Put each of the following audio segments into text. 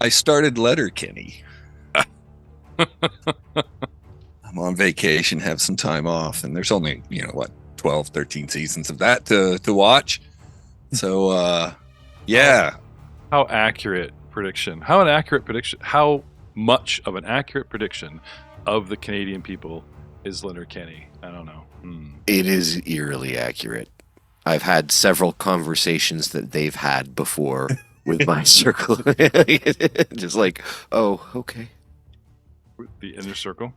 I started Letterkenny. I'm on vacation, have some time off, and there's only, 12, 13 seasons of that to watch. So, yeah. How accurate prediction? How much of an accurate prediction of the Canadian people is Letterkenny? I don't know. It is eerily accurate. I've had several conversations that they've had before with my circle. Just like, oh, okay. The inner circle?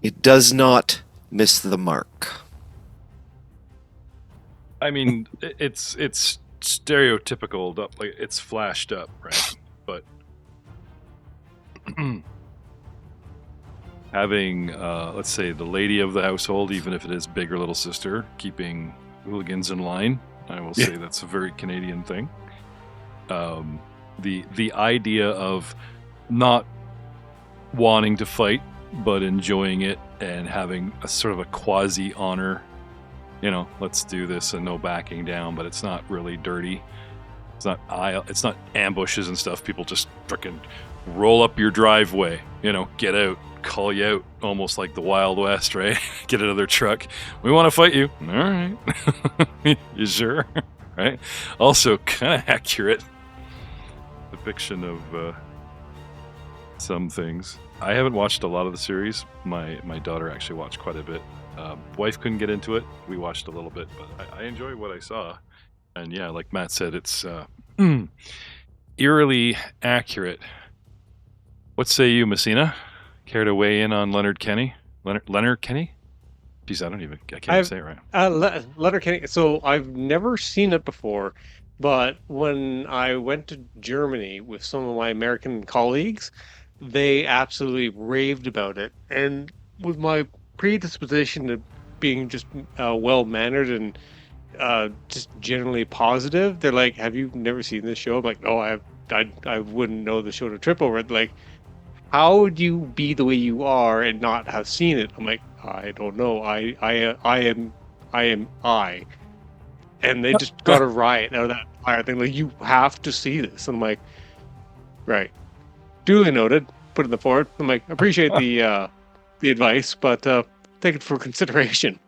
It does not miss the mark. I mean, it's stereotypical, like it's flashed up, right? But having, let's say, the lady of the household, even if it is big or little sister, keeping hooligans in line, I will say that's a very Canadian thing. The idea of not wanting to fight, but enjoying it and having a sort of a quasi honor, let's do this and no backing down, but it's not really dirty. It's not ambushes and stuff. People just frickin' roll up your driveway, get out, call you out, almost like the Wild West, right? Get out of their truck. We want to fight you. All right. You sure? Right? Also kind of accurate depiction of some things. I haven't watched a lot of the series. My daughter actually watched quite a bit. Wife couldn't get into it. We watched a little bit, but I enjoy what I saw. And yeah, like Matt said, it's eerily accurate. What say you, Messina? Care to weigh in on Letterkenny? Letterkenny? Jeez, I can't even say it right. Letterkenny. So I've never seen it before, but when I went to Germany with some of my American colleagues, they absolutely raved about it. And with my predisposition to being just well-mannered and just generally positive, they're like, have you never seen this show? I'm like, no, I wouldn't know the show to trip over it. Like, how would you be the way you are and not have seen it? I'm like, I don't know. I am I. And they just got a riot out of that fire thing. Like, you have to see this. I'm like, right. Duly noted. Put in the forward. I'm like, appreciate the advice, but take it for consideration.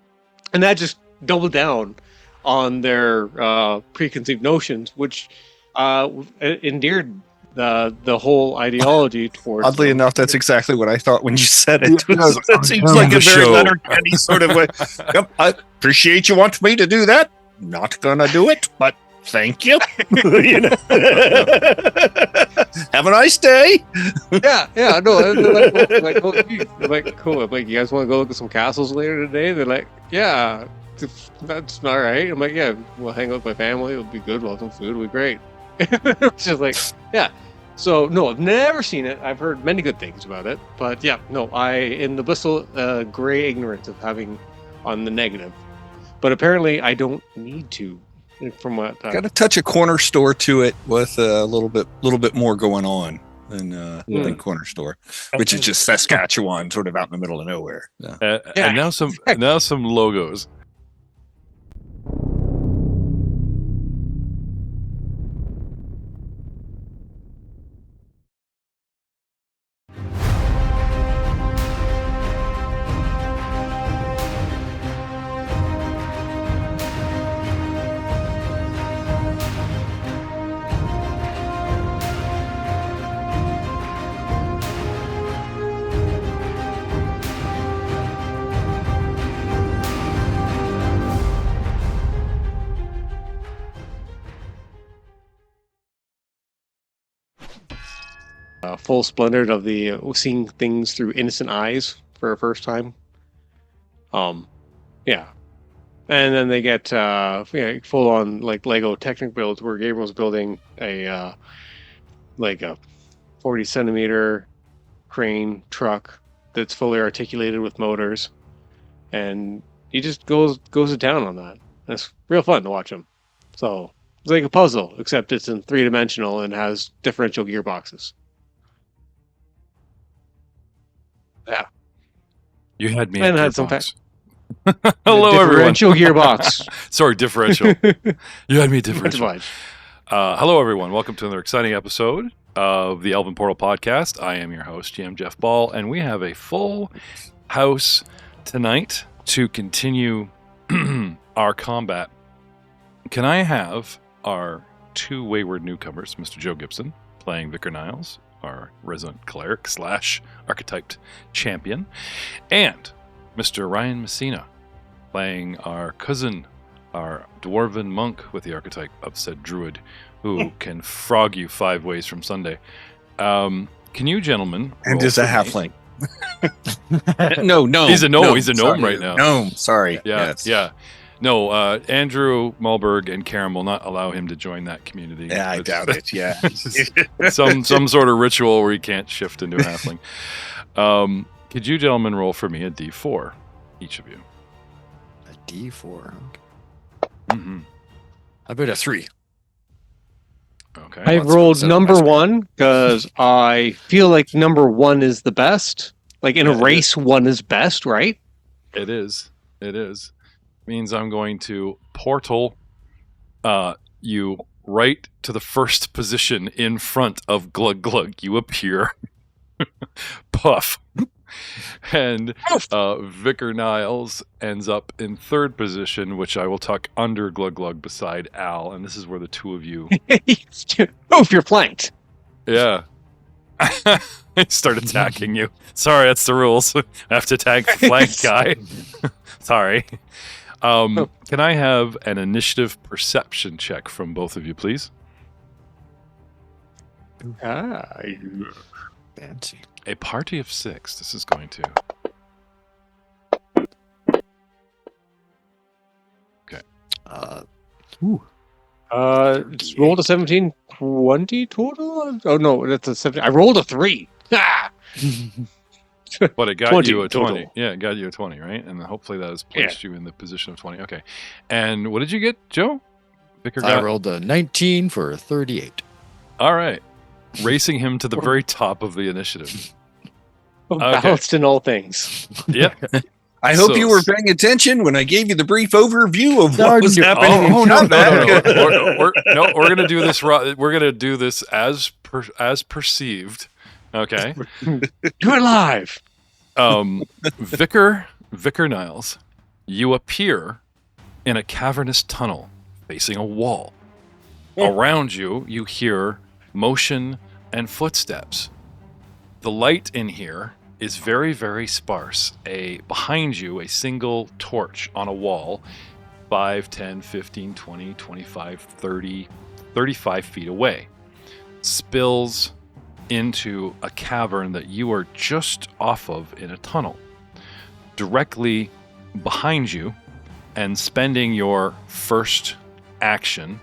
And that just doubled down on their preconceived notions, which endeared the whole ideology towards. Oddly enough, that's exactly what I thought when you said it. It seems like a very Letterkenny sort of way. Yep, I appreciate you want me to do that. Not gonna do it, but thank you. Have a nice day. Yeah, no. They're like, oh, geez. They're like, cool. I'm like, you guys want to go look at some castles later today? They're like, yeah, that's all right. I'm like, yeah, we'll hang out with my family. It'll be good. We'll have some food. It'll be great. It's just like, yeah. So no, I've never seen it. I've heard many good things about it, but yeah, no, I in the blissful gray ignorance of having on the negative, but apparently I don't need to. From what got to touch a corner store to it with a little bit more going on than corner store, which is just Saskatchewan, sort of out in the middle of nowhere. Yeah. And now some logos. Full splendor of the seeing things through innocent eyes for a first time. Yeah. And then they get full on like Lego Technic builds where Gabriel's building a 40 centimeter crane truck that's fully articulated with motors, and he just goes to town on that. It's real fun to watch him. So it's like a puzzle, except it's in 3-dimensional and has differential gearboxes. Yeah. You had me and at had some Hello, everyone. Differential gearbox. Sorry, differential. You had me at differential. Hello, everyone. Welcome to another exciting episode of the Elven Portal Podcast. I am your host, GM Jeff Ball, and we have a full house tonight to continue our combat. Can I have our two wayward newcomers, Mr. Joe Gibson, playing Vicar Niles, our resident cleric / archetyped champion, and Mr. Ryan Messina, playing our cousin, our dwarven monk with the archetype of said druid, who can frog you 5 ways from Sunday. Can you gentlemen... And is a halfling. No. He's a gnome. He's a gnome sorry. right now. Gnome, sorry. Yeah, Yes. yeah. No, Andrew, MalBurg, and Karen will not allow him to join that community. Yeah, I doubt it, yeah. some sort of ritual where he can't shift into a halfling. Could you gentlemen roll for me a d4, each of you? A D4. Mm-hmm. How about a 3? Okay. I Well, rolled so number that's good. 1 because I feel like number 1 is the best. Like in a Yeah, it race, 1 is best, right? It is. Means I'm going to portal you right to the first position in front of Glug Glug. You appear. Puff. And Vicar Niles ends up in 3rd position, which I will tuck under Glug Glug beside Al. And this is where the two of you... If you're flanked. Yeah. Start attacking you. Sorry, that's the rules. I have to attack the flank guy. Sorry. Can I have an initiative perception check from both of you, please? Fancy. A party of 6. This is going to... Okay. Rolled a 17, 20 total? Oh, no, that's a 17. I rolled a 3. Ah! But it got 20 you a 20. total. Yeah, it got you a 20, right? And hopefully that has placed you in the position of 20. Okay. And what did you get, Joe? Vicar I got... rolled a 19 for 38. All right. Racing him to the very top of the initiative. Balanced in all things. Yep. I hope So- you were paying attention when I gave you the brief overview of what was happening. in Oh no! combat. We're gonna do this. We're gonna do this as perceived. Okay. Do it live. Vicar Niles, you appear in a cavernous tunnel facing a wall. Around you, you hear motion and footsteps. The light in here is very, very sparse. Behind you, a single torch on a wall, 5, 10, 15, 20, 25, 30, 35 feet away, spills into a cavern that you are just off of in a tunnel. Directly behind you, and spending your first action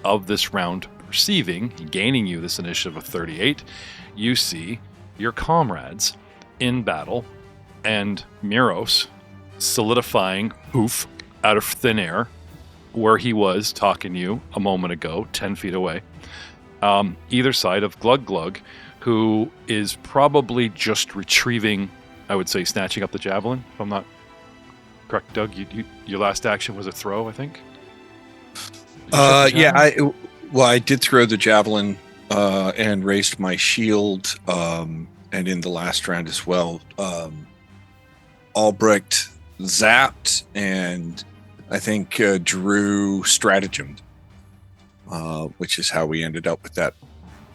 of this round perceiving, gaining you this initiative of 38, you see your comrades in battle, and Miros solidifying poof out of thin air where he was talking to you a moment ago, 10 feet away. Either side of Glug Glug, who is probably just retrieving, I would say, snatching up the javelin, if I'm not correct, Doug. Your last action was a throw, I think? Yeah, I did throw the javelin and raised my shield, and in the last round as well, Albrecht zapped, and I think Drew stratagemed, which is how we ended up with that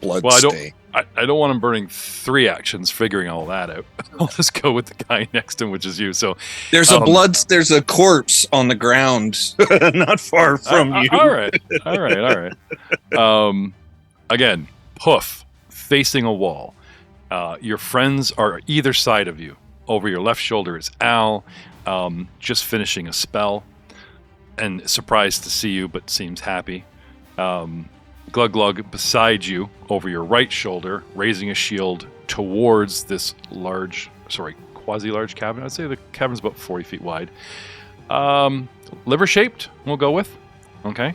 blood stain. I don't want him burning 3 actions figuring all that out. I'll just go with the guy next to him, which is you. So There's a corpse on the ground not far from you. All right. Again, poof, facing a wall. Your friends are either side of you. Over your left shoulder is Al, just finishing a spell, and surprised to see you, but seems happy. Glug Glug beside you, over your right shoulder, raising a shield towards this quasi-large cavern. I'd say the cavern's about 40 feet wide. Liver-shaped, we'll go with. Okay.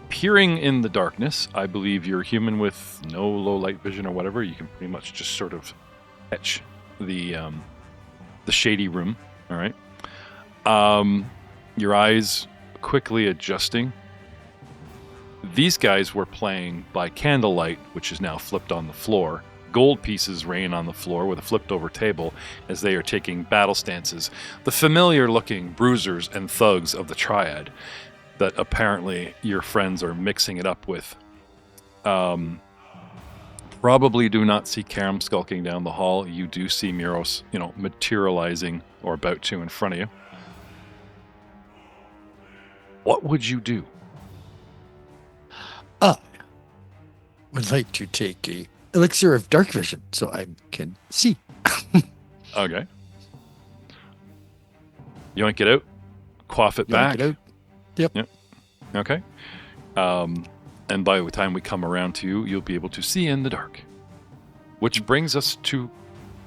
Peering in the darkness, I believe you're human with no low light vision or whatever. You can pretty much just sort of catch the shady room. All right. Your eyes quickly adjusting These guys were playing by candlelight, which is now flipped on the floor. Gold pieces rain on the floor with a flipped over table as they are taking battle stances. The familiar looking bruisers and thugs of the triad that apparently your friends are mixing it up with. Probably do not see Karam skulking down the hall. You do see Muros, materializing or about to in front of you. What would you do? I would like to take a elixir of dark vision so I can see. Okay. Yoink it out. Quaff it back. It out. Yep. Okay. And by the time we come around to you, you'll be able to see in the dark. Which brings us to...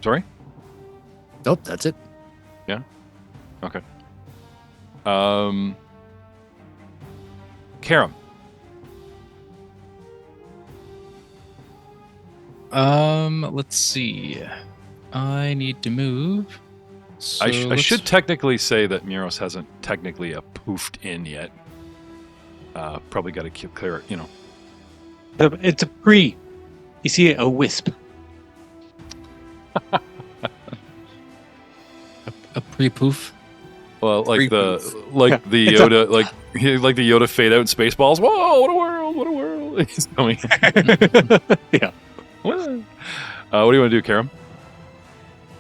Sorry? Nope, that's it. Yeah? Okay. Karam. Let's see. I need to move. So I should technically say that Muros hasn't technically poofed in yet. Probably got to clear it, It's a pre. You see a wisp. A pre-poof. Well, like the It's Yoda, like the Yoda fade out in Spaceballs. Whoa! What a world! What a world! He's coming. Yeah. What do you want to do, Karam?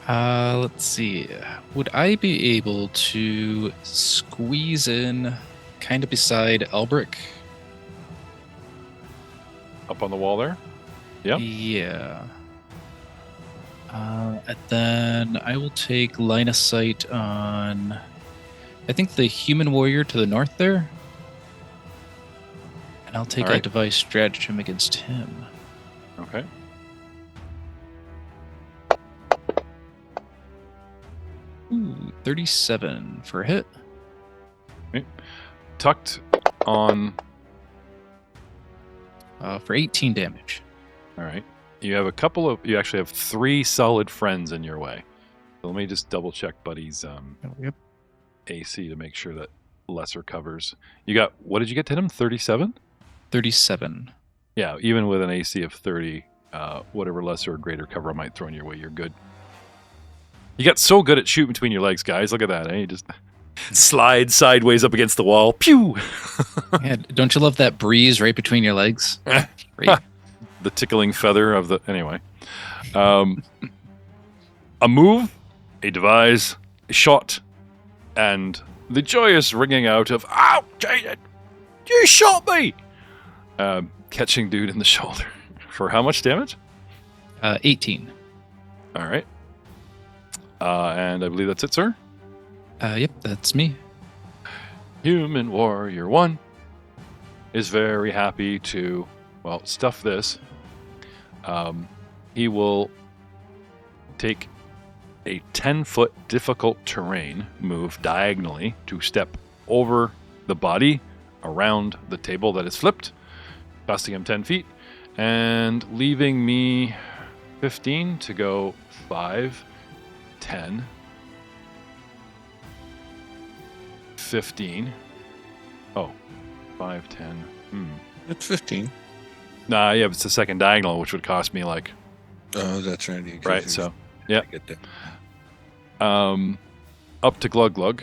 Let's see. Would I be able to squeeze in kind of beside Elbrick? Up on the wall there? Yeah. Yeah. And then I will take line of sight on, I think, the human warrior to the north there. And I'll take All right. a device stratagem against him. Okay. Ooh, 37 for a hit. Tucked on. For 18 damage. All right. You actually have 3 solid friends in your way. So let me just double check Buddy's Yep. AC to make sure that lesser covers. You got, what did you get to him? 37? 37. Yeah, even with an AC of 30, whatever lesser or greater cover I might throw in your way, you're good. You got so good at shooting between your legs, guys. Look at that, eh? You just slide sideways up against the wall. Pew! Yeah, don't you love that breeze right between your legs? Great. The tickling feather of the... Anyway. A move, a devise, a shot, and the joyous ringing out of, "Ow, Jaden! You shot me!" Catching dude in the shoulder. For how much damage? 18. All right. And I believe that's it, sir. Yep, that's me. Human Warrior 1 is very happy to, stuff this. He will take a 10-foot difficult terrain move diagonally to step over the body around the table that is flipped, costing him 10 feet, and leaving me 15 to go 5, 10, 15. Oh, 5, 10. It's 15. Nah, yeah, it's the second diagonal, which would cost me like... Oh, that's right. Right, so, yeah. I get that. Up to Glug Glug.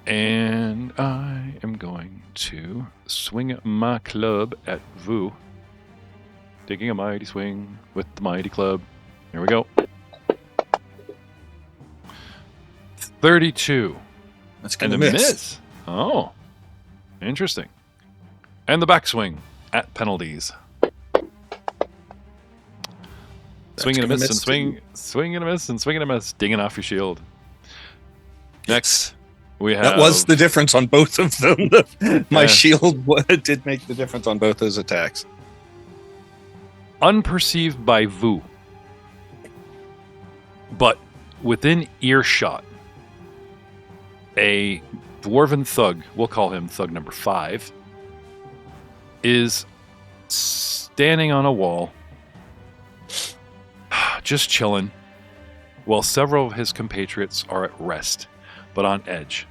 And I am going to swing my club at Vu. Taking a mighty swing with the mighty club. Here we go. 32. That's And going a to miss. Oh, interesting. And the backswing at penalties. Swing and a miss and swing and a miss and swing and a miss, dinging off your shield. Next, we have... That was the difference on both of them. My Yeah. shield did make the difference on both those attacks. Unperceived by Vu, but within earshot, a dwarven thug, we'll call him thug number 5, is standing on a wall, just chilling, while several of his compatriots are at rest, but on edge,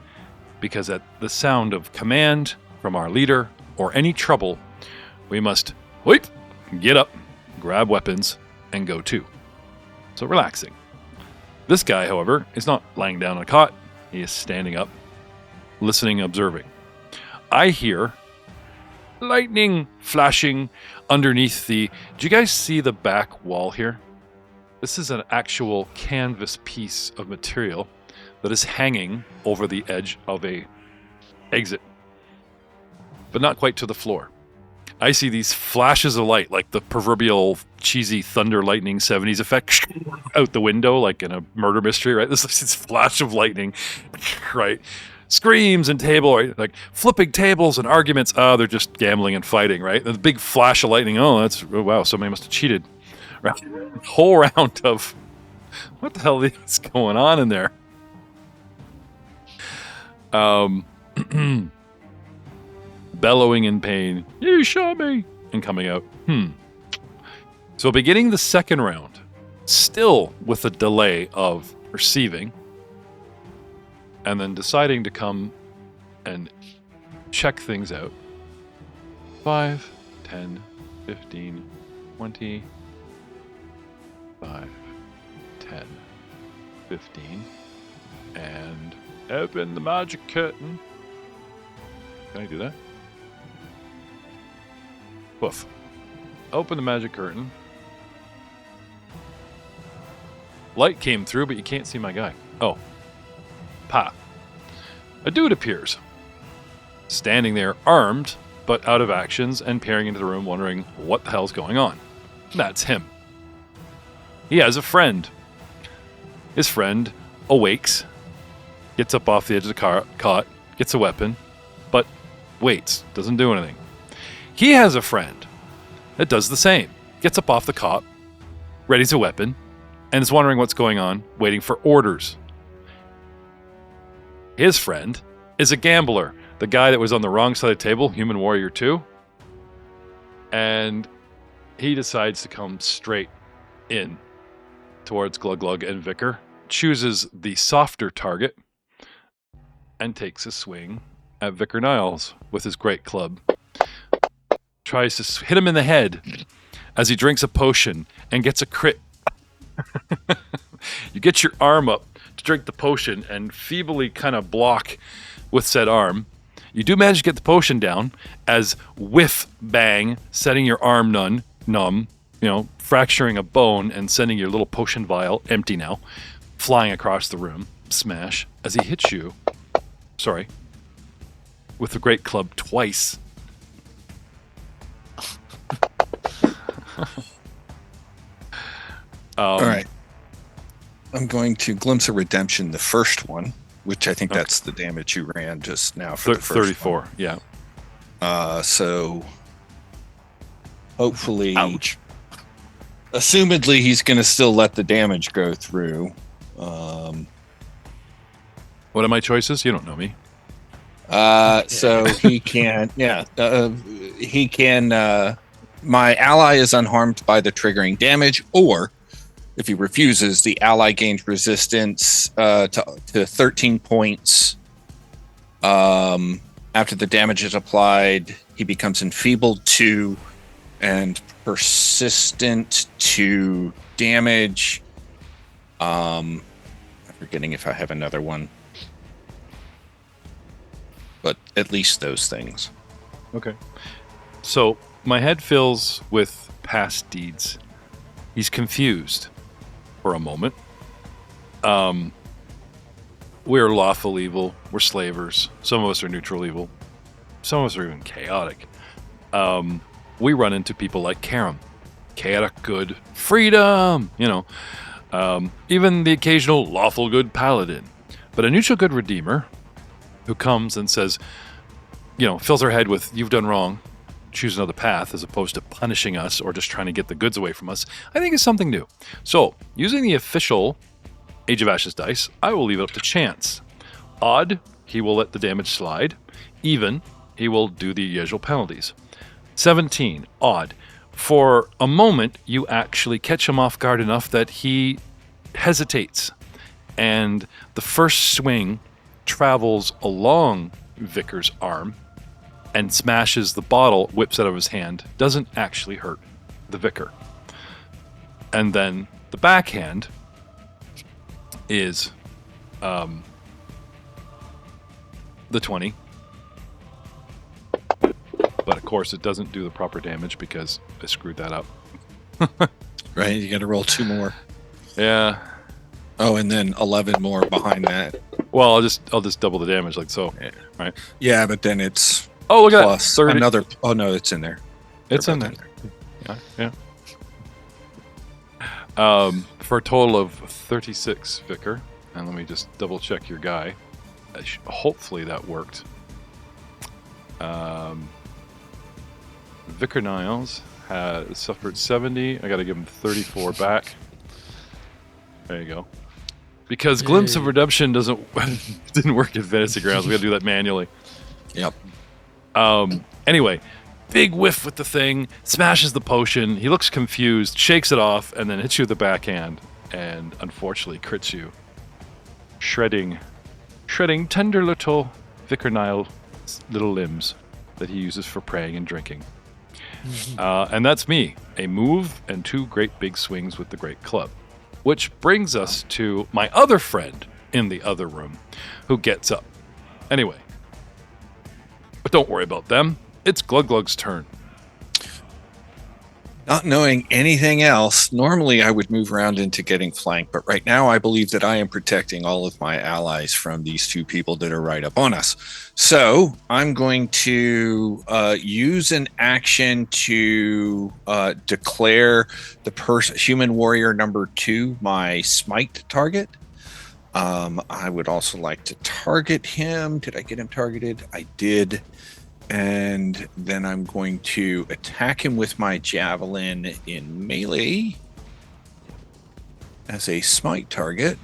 because at the sound of command from our leader, or any trouble, we must wait, get up, grab weapons, and go too. So relaxing. This guy, however, is not lying down on a cot. He is standing up, listening, observing. I hear lightning flashing underneath the... Do you guys see the back wall here? This is an actual canvas piece of material that is hanging over the edge of a exit, but not quite to the floor. I see these flashes of light, like the proverbial cheesy thunder lightning 70s effect, out the window, like in a murder mystery, right? This flash of lightning, right? Screams and table, right? Like flipping tables and arguments. Oh, they're just gambling and fighting, right? The big flash of lightning. Oh, wow, somebody must have cheated. Right? Whole round of what the hell is going on in there? Bellowing in pain. You shot me! And coming out. So beginning the second round, still with a delay of receiving, and then deciding to come and check things out. 5, 10, 15, 20, 5, 10, 15, and open the magic curtain. Can I do that? Poof. Open the magic curtain. Light came through, but you can't see my guy. Oh. Pa. A dude appears. Standing there, armed, but out of actions, and peering into the room, wondering what the hell's going on. That's him. He has a friend. His friend awakes, gets up off the edge of the cot, gets a weapon, but waits, doesn't do anything. He has a friend that does the same, gets up off the cot, readies a weapon, and is wondering what's going on, waiting for orders. His friend is a gambler, the guy that was on the wrong side of the table, Human Warrior 2, and he decides to come straight in towards Glug Glug and Vicar, chooses the softer target, and takes a swing at Vicar Niles with his great club. Tries to hit him in the head as he drinks a potion and gets a crit. You get your arm up to drink the potion and feebly kind of block with said arm. You do manage to get the potion down as whiff bang, setting your arm numb, fracturing a bone and sending your little potion vial, empty now, flying across the room. Smash as he hits you. Sorry. With the great club twice. All right. I'm going to Glimpse of Redemption, the first one, which I think that's the damage you ran just now for the first 34, one. yeah. So hopefully, Ouch. Assumedly, he's going to still let the damage go through. What are my choices? You don't know me. So he can, he can. My ally is unharmed by the triggering damage, or if he refuses, the ally gains resistance to 13 points. After the damage is applied, he becomes enfeebled 2 and persistent to damage. I'm forgetting if I have another one, but at least those things. Okay. So my head fills with past deeds. He's confused for a moment. We're lawful evil. We're slavers. Some of us are neutral evil. Some of us are even chaotic. We run into people like Karam. Chaotic good. Freedom! Even the occasional lawful good paladin. But a neutral good redeemer who comes and says, fills our head with, you've done wrong. Choose another path as opposed to punishing us or just trying to get the goods away from us, I think is something new. So, using the official Age of Ashes dice, I will leave it up to chance. Odd, he will let the damage slide. Even, he will do the usual penalties. 17, odd. For a moment, you actually catch him off guard enough that he hesitates. And the first swing travels along Vicar's arm and smashes the bottle, whips out of his hand. Doesn't actually hurt the vicar. And then the backhand is the 20. But of course it doesn't do the proper damage because I screwed that up. Right, you got to roll 2 more. Yeah. Oh, and then 11 more behind that. Well, I'll just double the damage like so. Yeah. Right. Yeah, but then it's Oh, look at plus that. 30. another. Oh no, it's in there. It's They're in both there. Yeah. For a total of 36, Vicar. And let me just double check your guy. Hopefully that worked. Vicar Niles has suffered 70. I got to give him 34 back. There you go. Because Glimpse of Redemption didn't work at Fantasy Grounds. We got to do that manually. Yep. Anyway, big whiff with the thing, smashes the potion. He looks confused, shakes it off, and then hits you with the backhand, and unfortunately crits you, shredding tender little Vicar Nile's little limbs that he uses for praying and drinking. And that's me. A move and 2 great big swings with the great club. Which brings us to my other friend in the other room, who gets up. Anyway. But don't worry about them. It's Glug Glug's turn. Not knowing anything else, normally I would move around into getting flanked, but right now I believe that I am protecting all of my allies from these 2 people that are right up on us. So I'm going to use an action to declare the human warrior number 2 my smite target. I would also like to target him. Did I get him targeted? I did. And then I'm going to attack him with my javelin in melee as a smite target.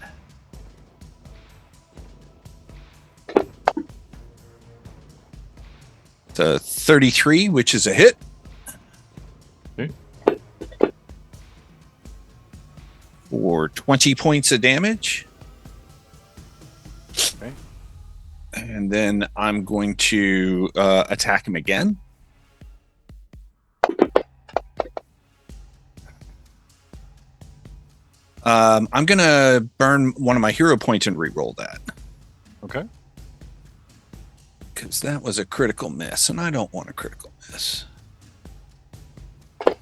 It's a 33, which is a hit. Okay. For 20 points of damage. Okay. And then I'm going to attack him again. I'm going to burn one of my hero points and re-roll that. Okay. Because that was a critical miss, and I don't want a critical miss.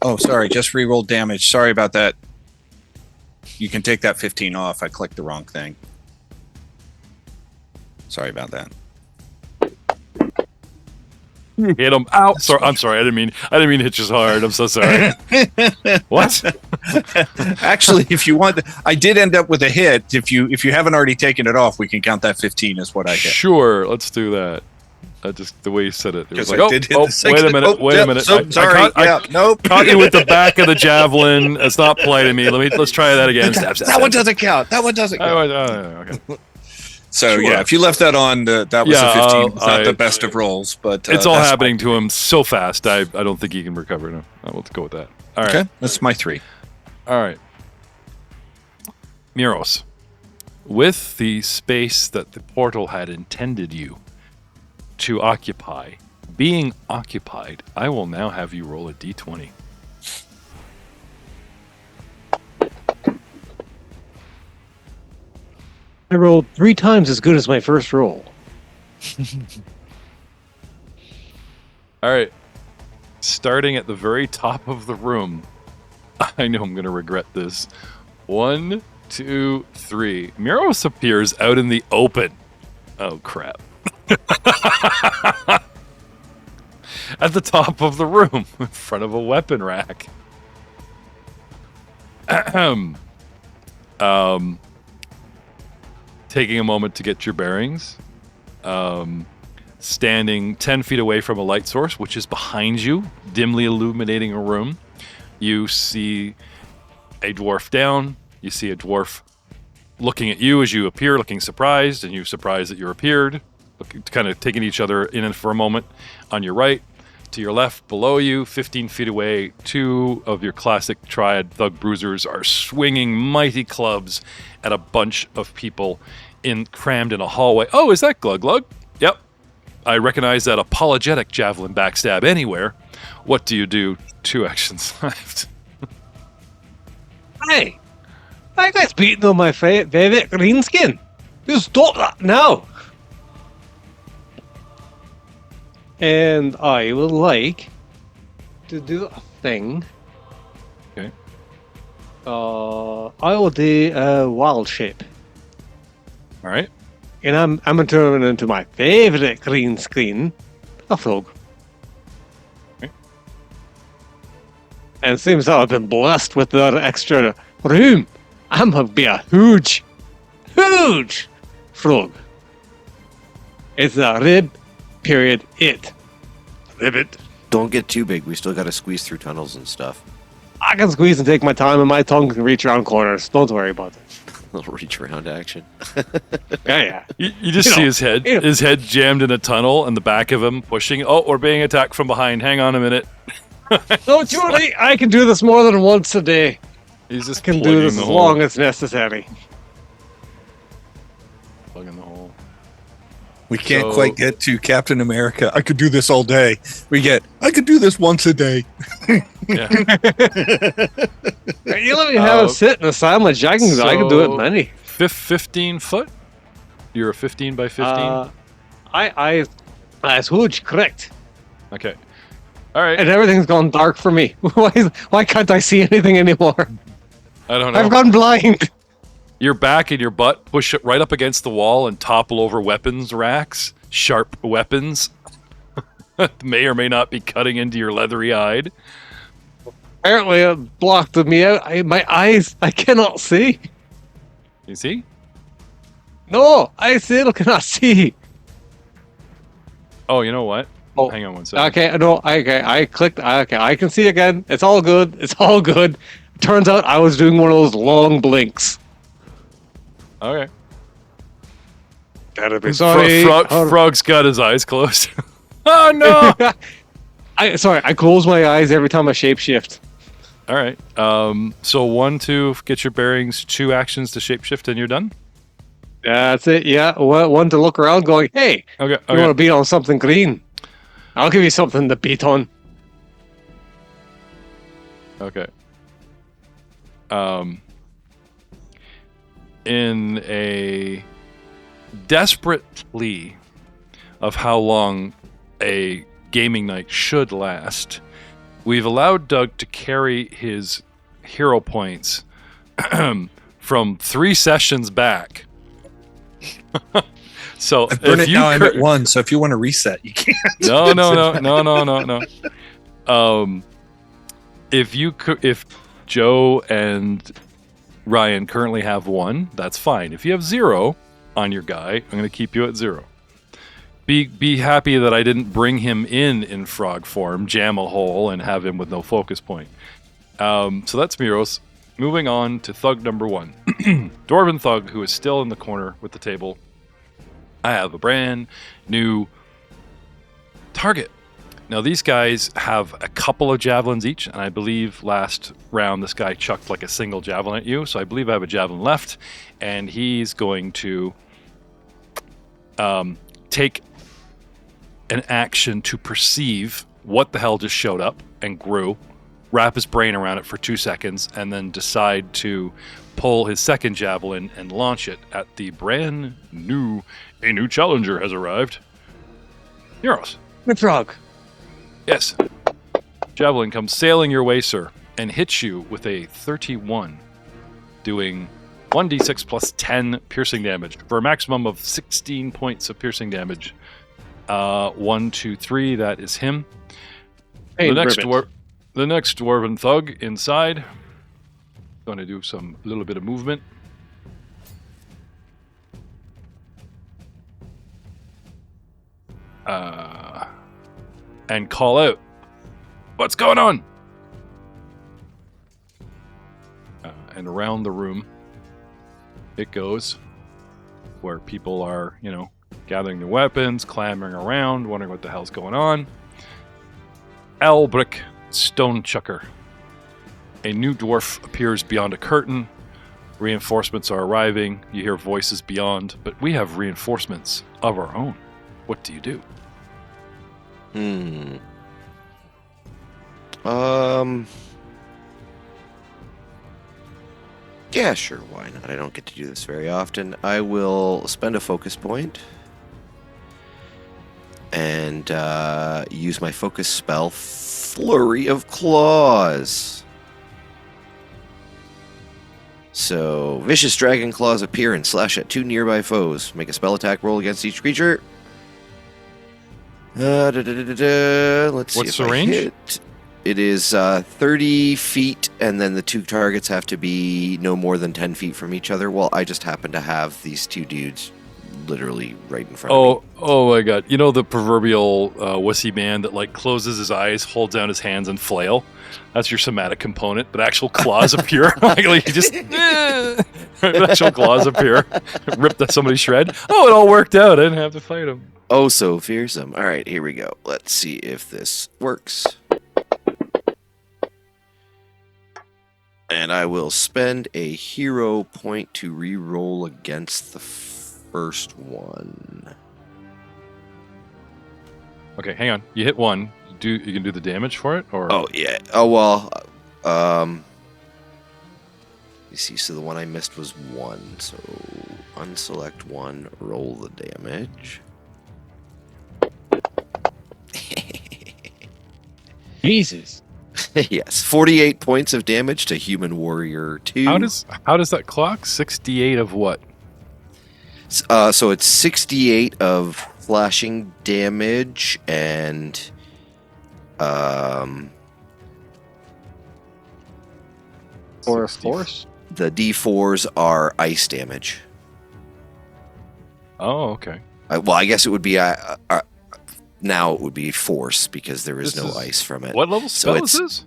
Oh, sorry, just re-rolled damage. Sorry about that. You can take that 15 off. I clicked the wrong thing. Sorry about that. Hit him. Ow! Sorry, I'm sorry. I didn't mean to hit you so hard. I'm so sorry. What? Actually, if you want, I did end up with a hit. If you haven't already taken it off, we can count that 15 as what I hit. Sure, let's do that. Just the way you said it. It was Because like, I did hit the second. wait a minute. Sorry. Nope. Caught you with the back of the javelin. It's not polite of me. Let's try that again. That one doesn't count. That one doesn't count. Okay. So Sure. yeah, if you left that on, that was Yeah, a 15. It's not the best of rolls, but It's all that's happening to him so fast. I don't think he can recover. No, we'll go with that. All right. Okay, that's my 3. All right. Miros, with the space that the portal had intended you to occupy being occupied, I will now have you roll a d20. I rolled 3 times as good as my first roll. All right. Starting at the very top of the room. I know I'm going to regret this. 1, 2, 3. Miros appears out in the open. Oh, crap. At the top of the room, in front of a weapon rack. Taking a moment to get your bearings. Standing 10 feet away from a light source, which is behind you, dimly illuminating a room. You see a dwarf down. You see a dwarf looking at you as you appear, looking surprised, and you're surprised that you appeared. Kind of taking each other in for a moment. On your right, to your left, below you, 15 feet away, 2 of your classic triad thug bruisers are swinging mighty clubs at a bunch of people crammed in a hallway. Oh, is that Glug Glug? Yep. I recognize that apologetic javelin backstab anywhere. What do you do? 2 actions left. Hey, that guy's beating on my favorite green skin. You stop that now. And I would like to do a thing. Okay. I will do a wild shape. All right. And I'm gonna turn it into my favorite green screen, a frog. Okay. And it seems that I've been blessed with that extra room. I'm gonna be a huge frog. It's a rib, period, it. Ribbit. Don't get too big. We still got to squeeze through tunnels and stuff. I can squeeze and take my time, and my tongue can reach around corners. Don't worry about it. A little reach around action. Yeah. You just You see know, his head jammed in a tunnel, and the back of him pushing. Oh, we're being attacked from behind. Hang on a minute. Don't you worry, I can do this more than once a day. He's just I can do plugging this the as hole. long as necessary. Plugging the hole. We can't So- quite get to Captain America. I could do this all day. We get, I could do this once a day. Yeah. You let me have a sit in a silent jagging, I can do it so- many. 15 foot. You're a 15 by 15. That's huge, correct. Okay. All right. And everything's gone dark for me. Why can't I see anything anymore? I don't know. I've gone blind. Your back and your butt push it right up against the wall and topple over weapons racks. Sharp weapons. May or may not be cutting into your leathery hide. Apparently, it blocked me out. My eyes, I cannot see. You see? No, I still cannot see. Oh, you know what? Oh, hang on one second. Okay, no, okay, I clicked. Okay, I can see again. It's all good. It's all good. Turns out I was doing one of those long blinks. Okay. Gotta be sorry. Frog's got his eyes closed. Oh no! I close my eyes every time I shapeshift. All right. So 1 to get your bearings, 2 actions to shapeshift, and you're done. That's it. Yeah, one to look around, going, "Hey, Okay. you want to beat on something green? I'll give you something to beat on." Okay. In a desperate plea of how long a gaming night should last, we've allowed Doug to carry his hero points from 3 sessions back. So I burn if it you now. I'm at 1, so if you want to reset, you can. No. If Joe and Ryan currently have 1, that's fine. If you have 0 on your guy, I'm going to keep you at 0. Be happy that I didn't bring him in frog form, jam a hole, and have him with no focus point. So that's Miros. Moving on to Thug number 1. Dwarven Thug, who is still in the corner with the table. I have a brand new target. Now, these guys have a couple of javelins each, and I believe last round this guy chucked like a single javelin at you, so I believe I have a javelin left, and he's going to take an action to perceive what the hell just showed up and grew, wrap his brain around it for 2 seconds, and then decide to pull his second javelin and launch it at the brand new... A new challenger has arrived. Euros. The frog. Yes. Javelin comes sailing your way, sir, and hits you with a 31, doing 1d6 plus 10 piercing damage for a maximum of 16 points of piercing damage. 1, 2, 3, that is him. Hey, The next dwarven thug inside. Going to do a little bit of movement. And call out, "What's going on?" And around the room it goes, where people are, gathering their weapons, clamoring around, wondering what the hell's going on. Albrick Stonechucker. A new dwarf appears beyond a curtain. Reinforcements are arriving. You hear voices beyond, but we have reinforcements of our own. What do you do? Hmm. Yeah, sure, why not? I don't get to do this very often. I will spend a focus point and use my focus spell, Flurry of Claws. So, vicious dragon claws appear and slash at 2 nearby foes. Make a spell attack roll against each creature. Let's see What's if the I range? hit. It is 30 feet, and then the 2 targets have to be no more than 10 feet from each other. Well, I just happen to have these 2 dudes literally right in front of me. Oh my god. You know the proverbial wussy man that like closes his eyes, holds down his hands and flail? That's your somatic component, but actual claws appear. Like you just actual claws appear. Ripped somebody shred. Oh, it all worked out. I didn't have to fight him. Oh, so fearsome. All right, here we go. Let's see if this works. And I will spend a hero point to re-roll against the first one. Okay, hang on. You hit one. You can do the damage for it, or Oh, yeah. Oh, well, you see, so the one I missed was 1. So unselect 1, roll the damage. Jesus. Yes, 48 points of damage to Human Warrior 2. how does that clock? 68 of what? So it's 68 of flashing damage and Or 60. force. the D4s are ice damage. Oh, okay. Well, I guess it would be now it would be force because there is This no is- ice from it. What level So spell is this?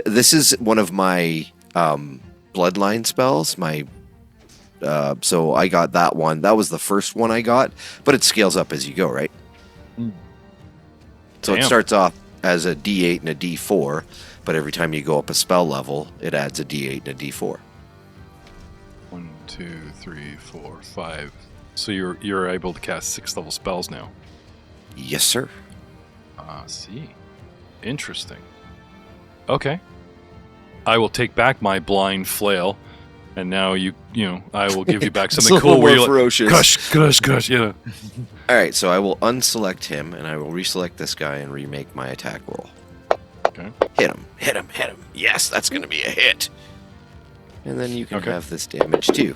This is one of my bloodline spells. My so I got that one. That was the first one I got, but it scales up as you go, right? Hmm. So it Damn. starts off as a D8 and a D4, but every time you go up a spell level, it adds a D8 and a D4. 1, 2, 3, 4, 5. So you're able to cast 6th level spells now. Yes, sir. See. Interesting. Okay. I will take back my blind flail, and now you know, I will give you back It's something a cool little where more you're like, ferocious. gush, yeah. All right, so I will unselect him, and I will reselect this guy and remake my attack roll. Okay. Hit him. Yes, that's going to be a hit. And then you can Okay. have this damage too.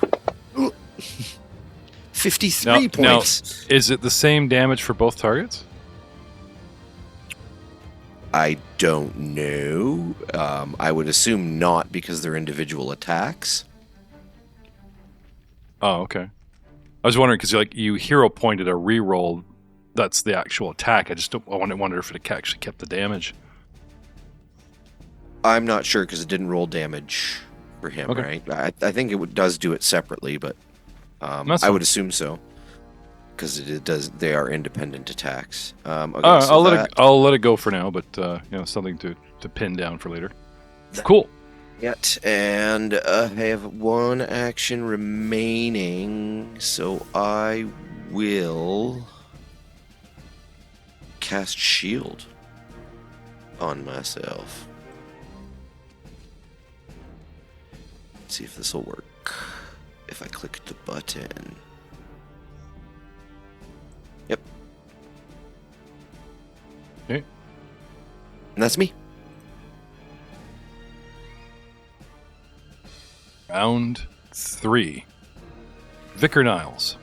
53 Now, points. is it the same damage for both targets? I don't know. I would assume not because they're individual attacks. Oh, okay. I was wondering because you hero pointed a reroll. That's the actual attack. I wonder if it actually kept the damage. I'm not sure because it didn't roll damage for him, Okay. right? I think it does do it separately, but That's I fine. would assume so because it does. They are independent attacks. Okay, so I'll let it go for now, but something to pin down for later. Cool. Yet, and I have one action remaining, so I will cast Shield on myself. Let's see if this will work. If I click the button. Yep. Okay. And that's me. Round 3. Vicar Niles.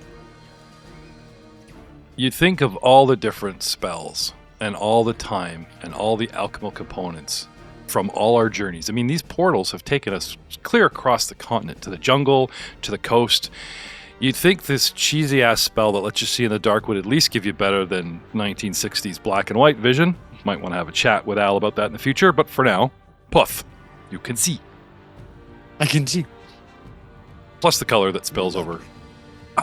You think of all the different spells and all the time and all the alchemical components from all our journeys. I mean, these portals have taken us clear across the continent, to the jungle, to the coast. You'd think this cheesy-ass spell that lets you see in the dark would at least give you better than 1960s black and white vision. Might want to have a chat with Al about that in the future, but for now, poof, you can see. I can see. Plus the color that spills over.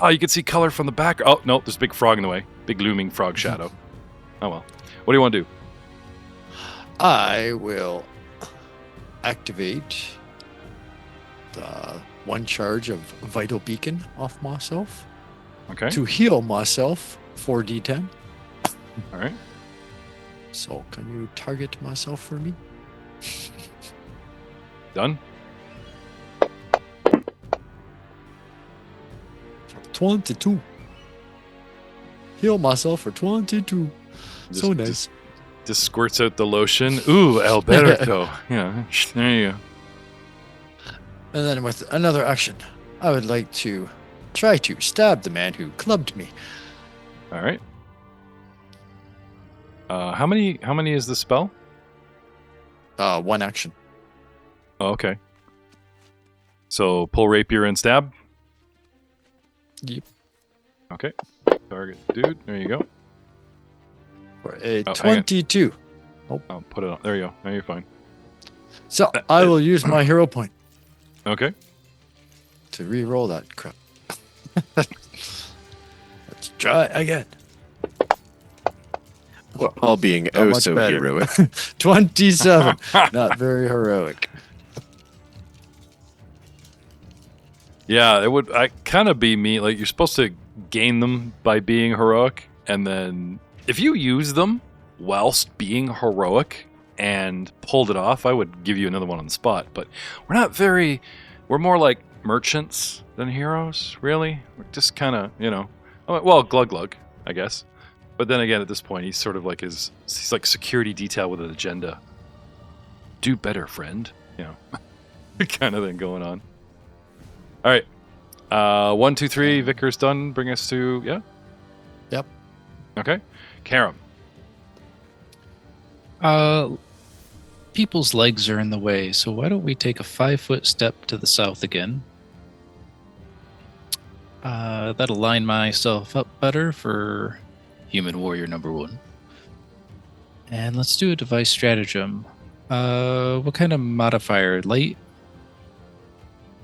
Oh, you can see color from the back. Oh, no, there's a big frog in the way. Big looming frog shadow. Oh, well. What do you want to do? I will activate the one charge of Vital Beacon off myself Okay. to heal myself 4d10. All right. So can you target myself for me? Done. 22. Heal myself for 22. So nice. Just squirts out the lotion. Ooh, Alberto. Yeah, there you go. And then with another action, I would like to try to stab the man who clubbed me. All right. How many is the spell? One action. Oh, okay. So pull rapier and stab. Yep. Okay. Target dude. There you go. For a Oh, hang on. 22. I'll put it on. There you go. Now you're fine. So I will use my hero point Okay. to re-roll that crap. Let's try again. All being Not oh much so better. heroic. 27. Not very heroic. Yeah, it would kind of be me. Like, you're supposed to gain them by being heroic, and then if you use them whilst being heroic and pulled it off, I would give you another one on the spot. But we're more like merchants than heroes, really. We're just kind of, well, Glug Glug, I guess. But then again, at this point, he's sort of like he's like security detail with an agenda. Do better, friend. Kind of thing going on. All right. 1, 2, 3. Vicar's done. Bring us to Yep. Okay. Karam. People's legs are in the way, so why don't we take a 5-foot step to the south again? That'll line myself up better for human warrior number 1. And let's do a device stratagem. What kind of modifier? Light?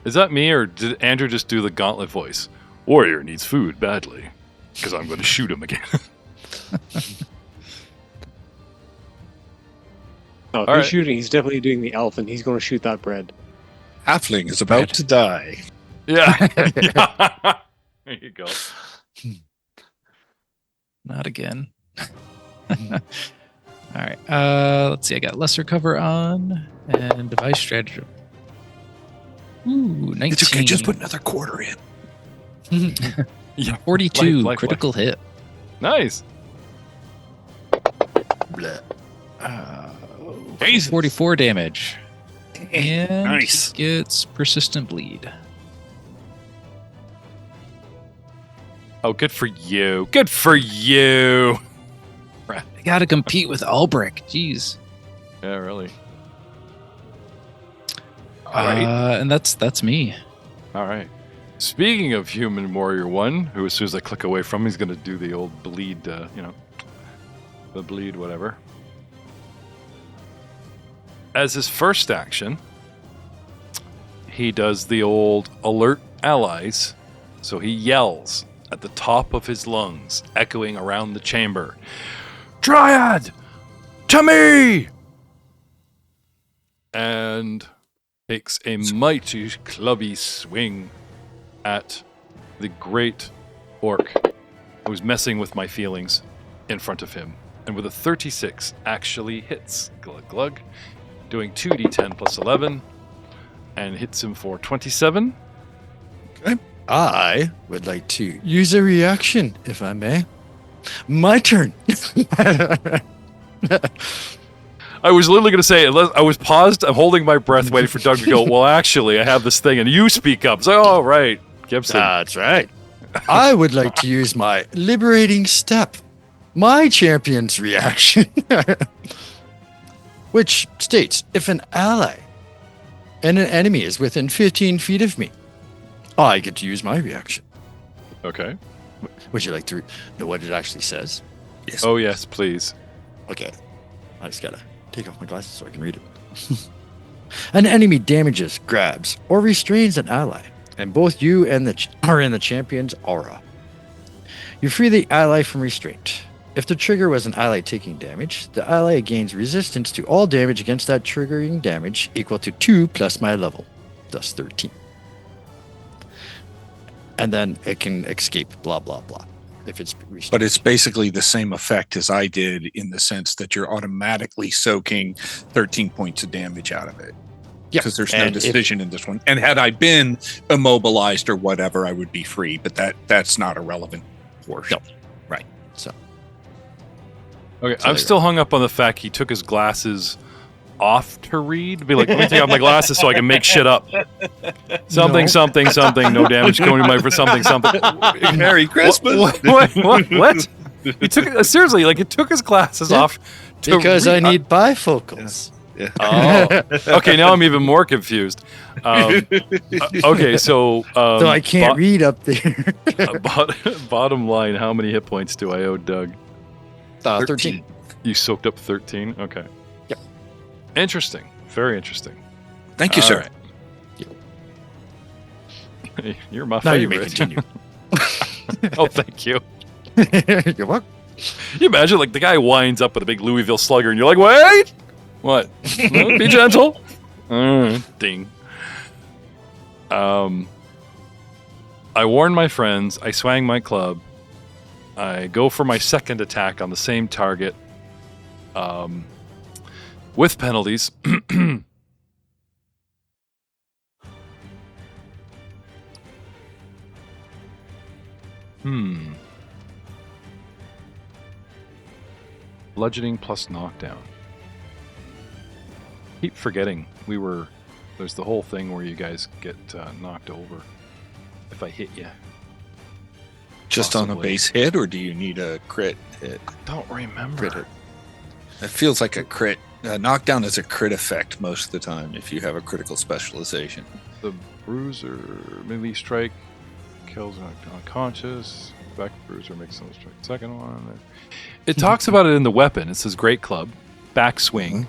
Is that me, or did Andrew just do the gauntlet voice? Warrior needs food badly, because I'm going to shoot him again. Oh, if All he's right. shooting, he's definitely doing the elf, and he's going to shoot that bread. Halfling is about to die. Yeah. There you go. Not again. All right. Let's see. I got lesser cover on and device stratagem. Ooh, 19. It's okay. Just put another quarter in. Yeah. 42 Life. critical hit. Nice. Bleh. 44 damage. And Nice. he gets persistent bleed. Oh, good for you. Good for you. I gotta compete with Albrecht. Jeez. Yeah, really. All right. And that's me. All right. Speaking of Human Warrior 1, who as soon as I click away from him, he's going to do the old bleed, the bleed, whatever. As his first action, he does the old alert allies. So he yells at the top of his lungs, echoing around the chamber, Dryad! To me! And takes a mighty clubby swing at the great orc who's messing with my feelings in front of him. And with a 36, actually hits. Glug glug. Doing 2d10 plus 11. And hits him for 27. I would like to use a reaction, if I may. My turn. I was literally going to say, I was paused, I'm holding my breath, waiting for Doug to go, well, actually, I have this thing, and you speak up. It's like, oh, right, Gibson. That's right. I would like to use my liberating step, my champion's reaction, which states, if an ally and an enemy is within 15 feet of me, I get to use my reaction. Okay. Would you like to know what it actually says? Yes. Oh, yes, please. Okay. I just gotta take off my glasses so I can read it. An enemy damages, grabs, or restrains an ally, and both you and are in the champion's aura. You free the ally from restraint. If the trigger was an ally taking damage, the ally gains resistance to all damage against that triggering damage equal to 2 plus my level, thus 13. And then it can escape, blah, blah, blah. if it's restrained. But it's basically the same effect as I did in the sense that you're automatically soaking 13 points of damage out of it. Yeah, Because there's no and decision in this one. And had I been immobilized or whatever, I would be free. But that's not a relevant portion. No. Right. So Okay, So I'm there you still hung up on the fact he took his glasses off to read. Be like, let me take off my glasses so I can make shit up. Something, No. something, no damage going to my for something. Merry Christmas. What? He took it seriously. Like, he took his glasses Yeah. off to because I read. need bifocals. Oh, okay. Now I'm even more confused. Okay, so So I can't read up there. bottom line, how many hit points do I owe Doug? 13. You soaked up 13. Okay. Yep. Interesting. Very interesting. Thank you, All sir. right. You're my Now you may favorite. continue. Oh, thank you. You're welcome. You imagine, like, the guy winds up with a big Louisville Slugger, and you're like, wait, what? No, be gentle. Ding. I warn my friends. I swang my club. I go for my second attack on the same target, with penalties. Bludgeoning plus knockdown. Keep forgetting there's the whole thing where you guys get knocked over if I hit you. Just on a Possibly. base hit, or do you need a crit hit? Don't remember. Crit hit. It feels like a crit. Knockdown is a crit effect most of the time if you have a critical specialization. The bruiser melee strike kills an unconscious. Back bruiser makes another strike. Second one. It talks about it in the weapon. It says great club, backswing,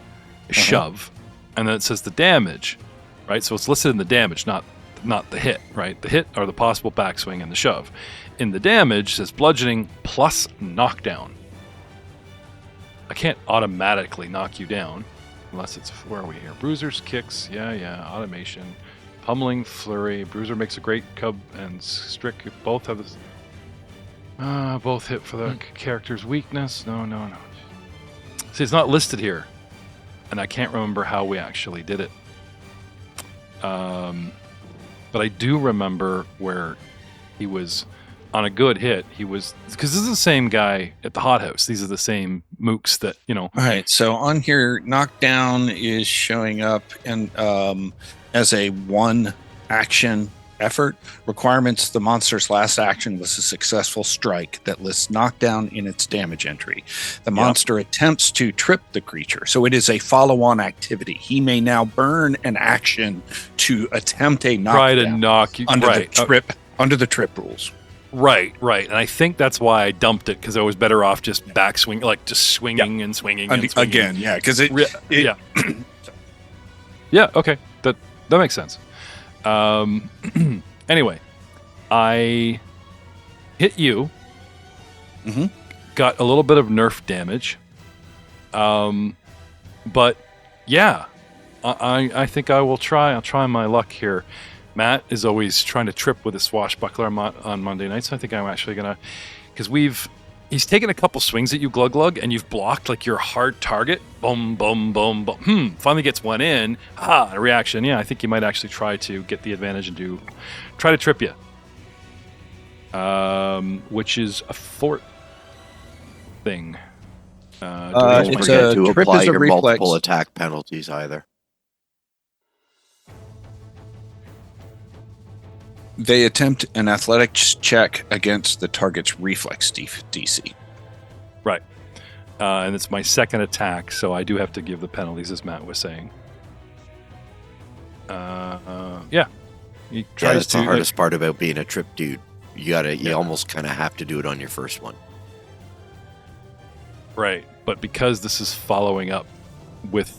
shove, and then it says the damage, right? So it's listed in the damage, not the hit, right? The hit are the possible backswing and the shove. In the damage, it says bludgeoning plus knockdown. I can't automatically knock you down unless it's, where are we here? Bruisers, kicks, yeah, automation, pummeling, flurry. Bruiser makes a great cub and strick. Both have this. Both hit for the character's weakness. No. See, it's not listed here, and I can't remember how we actually did it. But I do remember where he was on a good hit. He was, because this is the same guy at the hothouse. These are the same mooks that, All right. So on here, knockdown is showing up and as a one action effort. Requirements: the monster's last action was a successful strike that lists knockdown in its damage entry. The monster attempts to trip the creature, so it is a follow-on activity. He may now burn an action to attempt a knockdown. try to knock you under right. the trip under the trip rules. Right. And I think that's why I dumped it, because I was better off just backswing, like just swinging and swinging and swinging. Again, yeah, because it Yeah. Yeah. Okay. That makes sense. Anyway, I hit you. Mhm. Got a little bit of nerf damage. But yeah, I think I will try. I'll try my luck here. Matt is always trying to trip with a swashbuckler on Monday nights. So I think I'm actually gonna, because he's taken a couple swings at you, Glug, and you've blocked like your hard target. Boom, boom, boom, boom. Finally gets one in. A reaction. Yeah, I think you might actually try to get the advantage and try to trip you. Which is a fort thing. Don't it's forget a to trip apply is a your reflex. multiple attack penalties either. They attempt an athletics check against the target's reflex DC. Right. And it's my second attack, so I do have to give the penalties, as Matt was saying. Yeah. He tries That's the to, hardest part about being a trip dude. You almost kind of have to do it on your first one. right. But because this is following up with,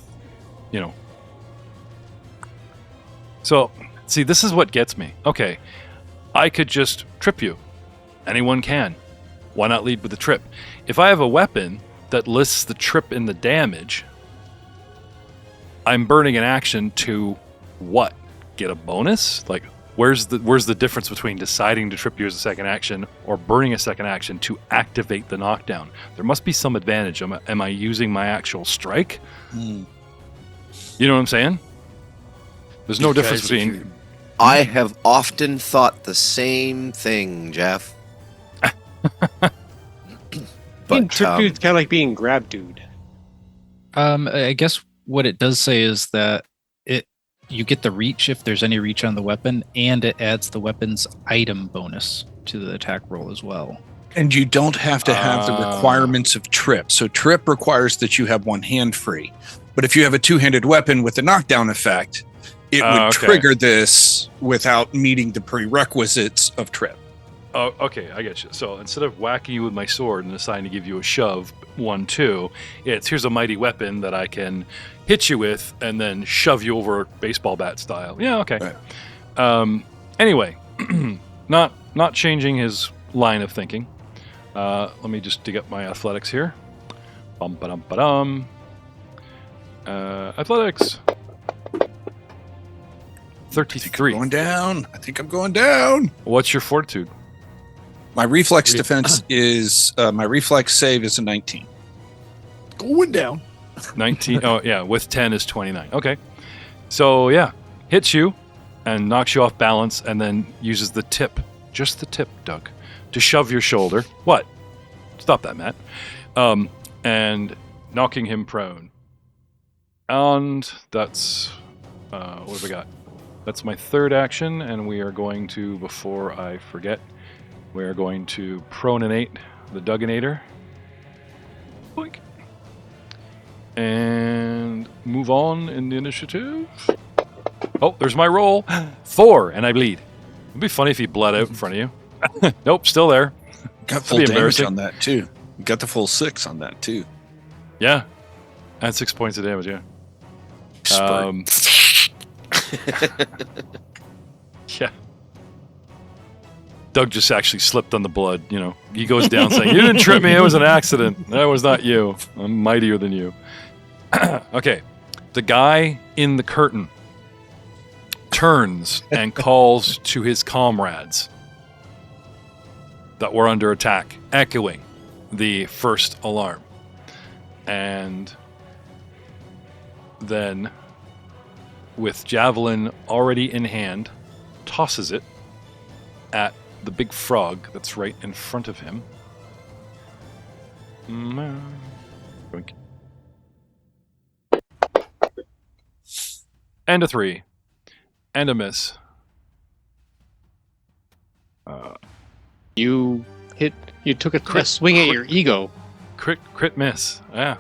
So, see, this is what gets me. Okay. I could just trip you. Anyone can. Why not lead with the trip? If I have a weapon that lists the trip in the damage, I'm burning an action to what? Get a bonus? Like, Where's the difference between deciding to trip you as a second action or burning a second action to activate the knockdown? There must be some advantage. Am I using my actual strike? You know what I'm saying? There's no difference between... I have often thought the same thing, Jeff. Being trip dude's kind of like being grab dude. I guess what it does say is that you get the reach if there's any reach on the weapon, and it adds the weapon's item bonus to the attack roll as well. And you don't have to have the requirements of trip. So trip requires that you have one hand free. But if you have a two-handed weapon with the knockdown effect, it would trigger this without meeting the prerequisites of trip. Oh, okay, I get you. So instead of whacking you with my sword and deciding to give you a shove, 1-2, it's here's a mighty weapon that I can hit you with and then shove you over baseball bat style. Yeah, okay. Right. Anyway, not changing his line of thinking. Let me just dig up my athletics here. Athletics. 33. I think I'm going down. What's your fortitude? My reflex defense is my reflex save is a 19. Going down. 19. Oh yeah, with 10 is 29. Okay. So yeah, hits you and knocks you off balance, and then uses the tip, just the tip, Doug, to shove your shoulder. What? Stop that, Matt. And knocking him prone. And that's what have we got? That's my third action, and we are going to, before I forget, we're going to pronate the Dugginator. Boink. And move on in the initiative. Oh, there's my roll. 4, and I bleed. It'd be funny if he bled out in front of you. Nope, still there. Got full damage on that, too. Got the full 6 on that, too. Yeah. And 6 points of damage, yeah. Yeah. Doug just actually slipped on the blood, you know. He goes down saying, "You didn't trip me, it was an accident. That was not you. I'm mightier than you." Okay. The guy in the curtain turns and calls to his comrades that were under attack, echoing the first alarm. And then, with javelin already in hand, tosses it at the big frog that's right in front of him. Boink. And a 3. And a miss. You took a swing at your ego. Crit miss. Yeah.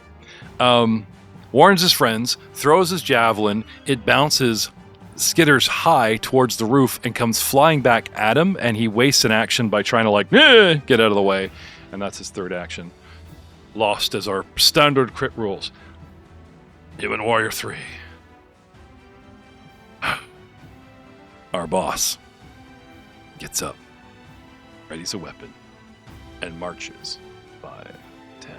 Warns his friends, throws his javelin, it bounces, skitters high towards the roof and comes flying back at him, and he wastes an action by trying to get out of the way, and that's his third action. Lost as our standard crit rules. Human Warrior 3. Our boss gets up, readies a weapon, and marches 5, 10,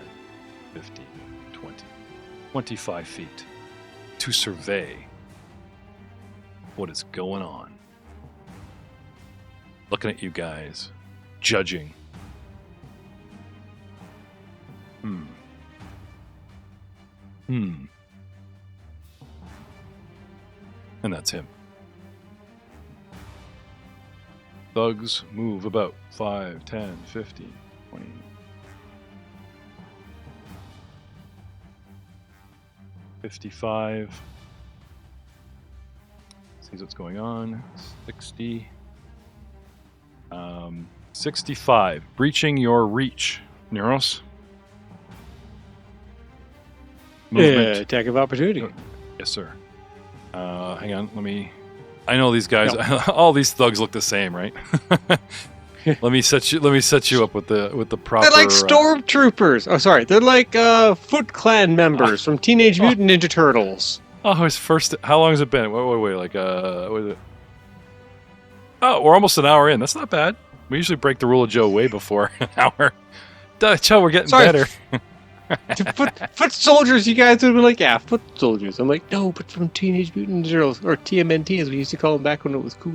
15, 20, 25 feet to survey what is going on. Looking at you guys, judging. And that's him. Thugs move about 5, 10, 15, 20. 55. See what's going on. 60. 65. Breaching your reach, Neuros. Movement. Attack of opportunity. Yes, sir. Hang on. I know these guys. No. All these thugs look the same, right? Let me set you up with the proper. They're like stormtroopers. Oh, sorry. They're like Foot Clan members from Teenage Mutant Ninja Turtles. Oh, his first. How long has it been? Wait. Like, what is it? Oh, we're almost an hour in. That's not bad. We usually break the rule of Joe way before an hour. Joe, we're getting better. Foot soldiers, you guys would have been like, yeah, foot soldiers. I'm like, no, but from Teenage Mutant Ninja Turtles, or TMNT as we used to call them back when it was cool.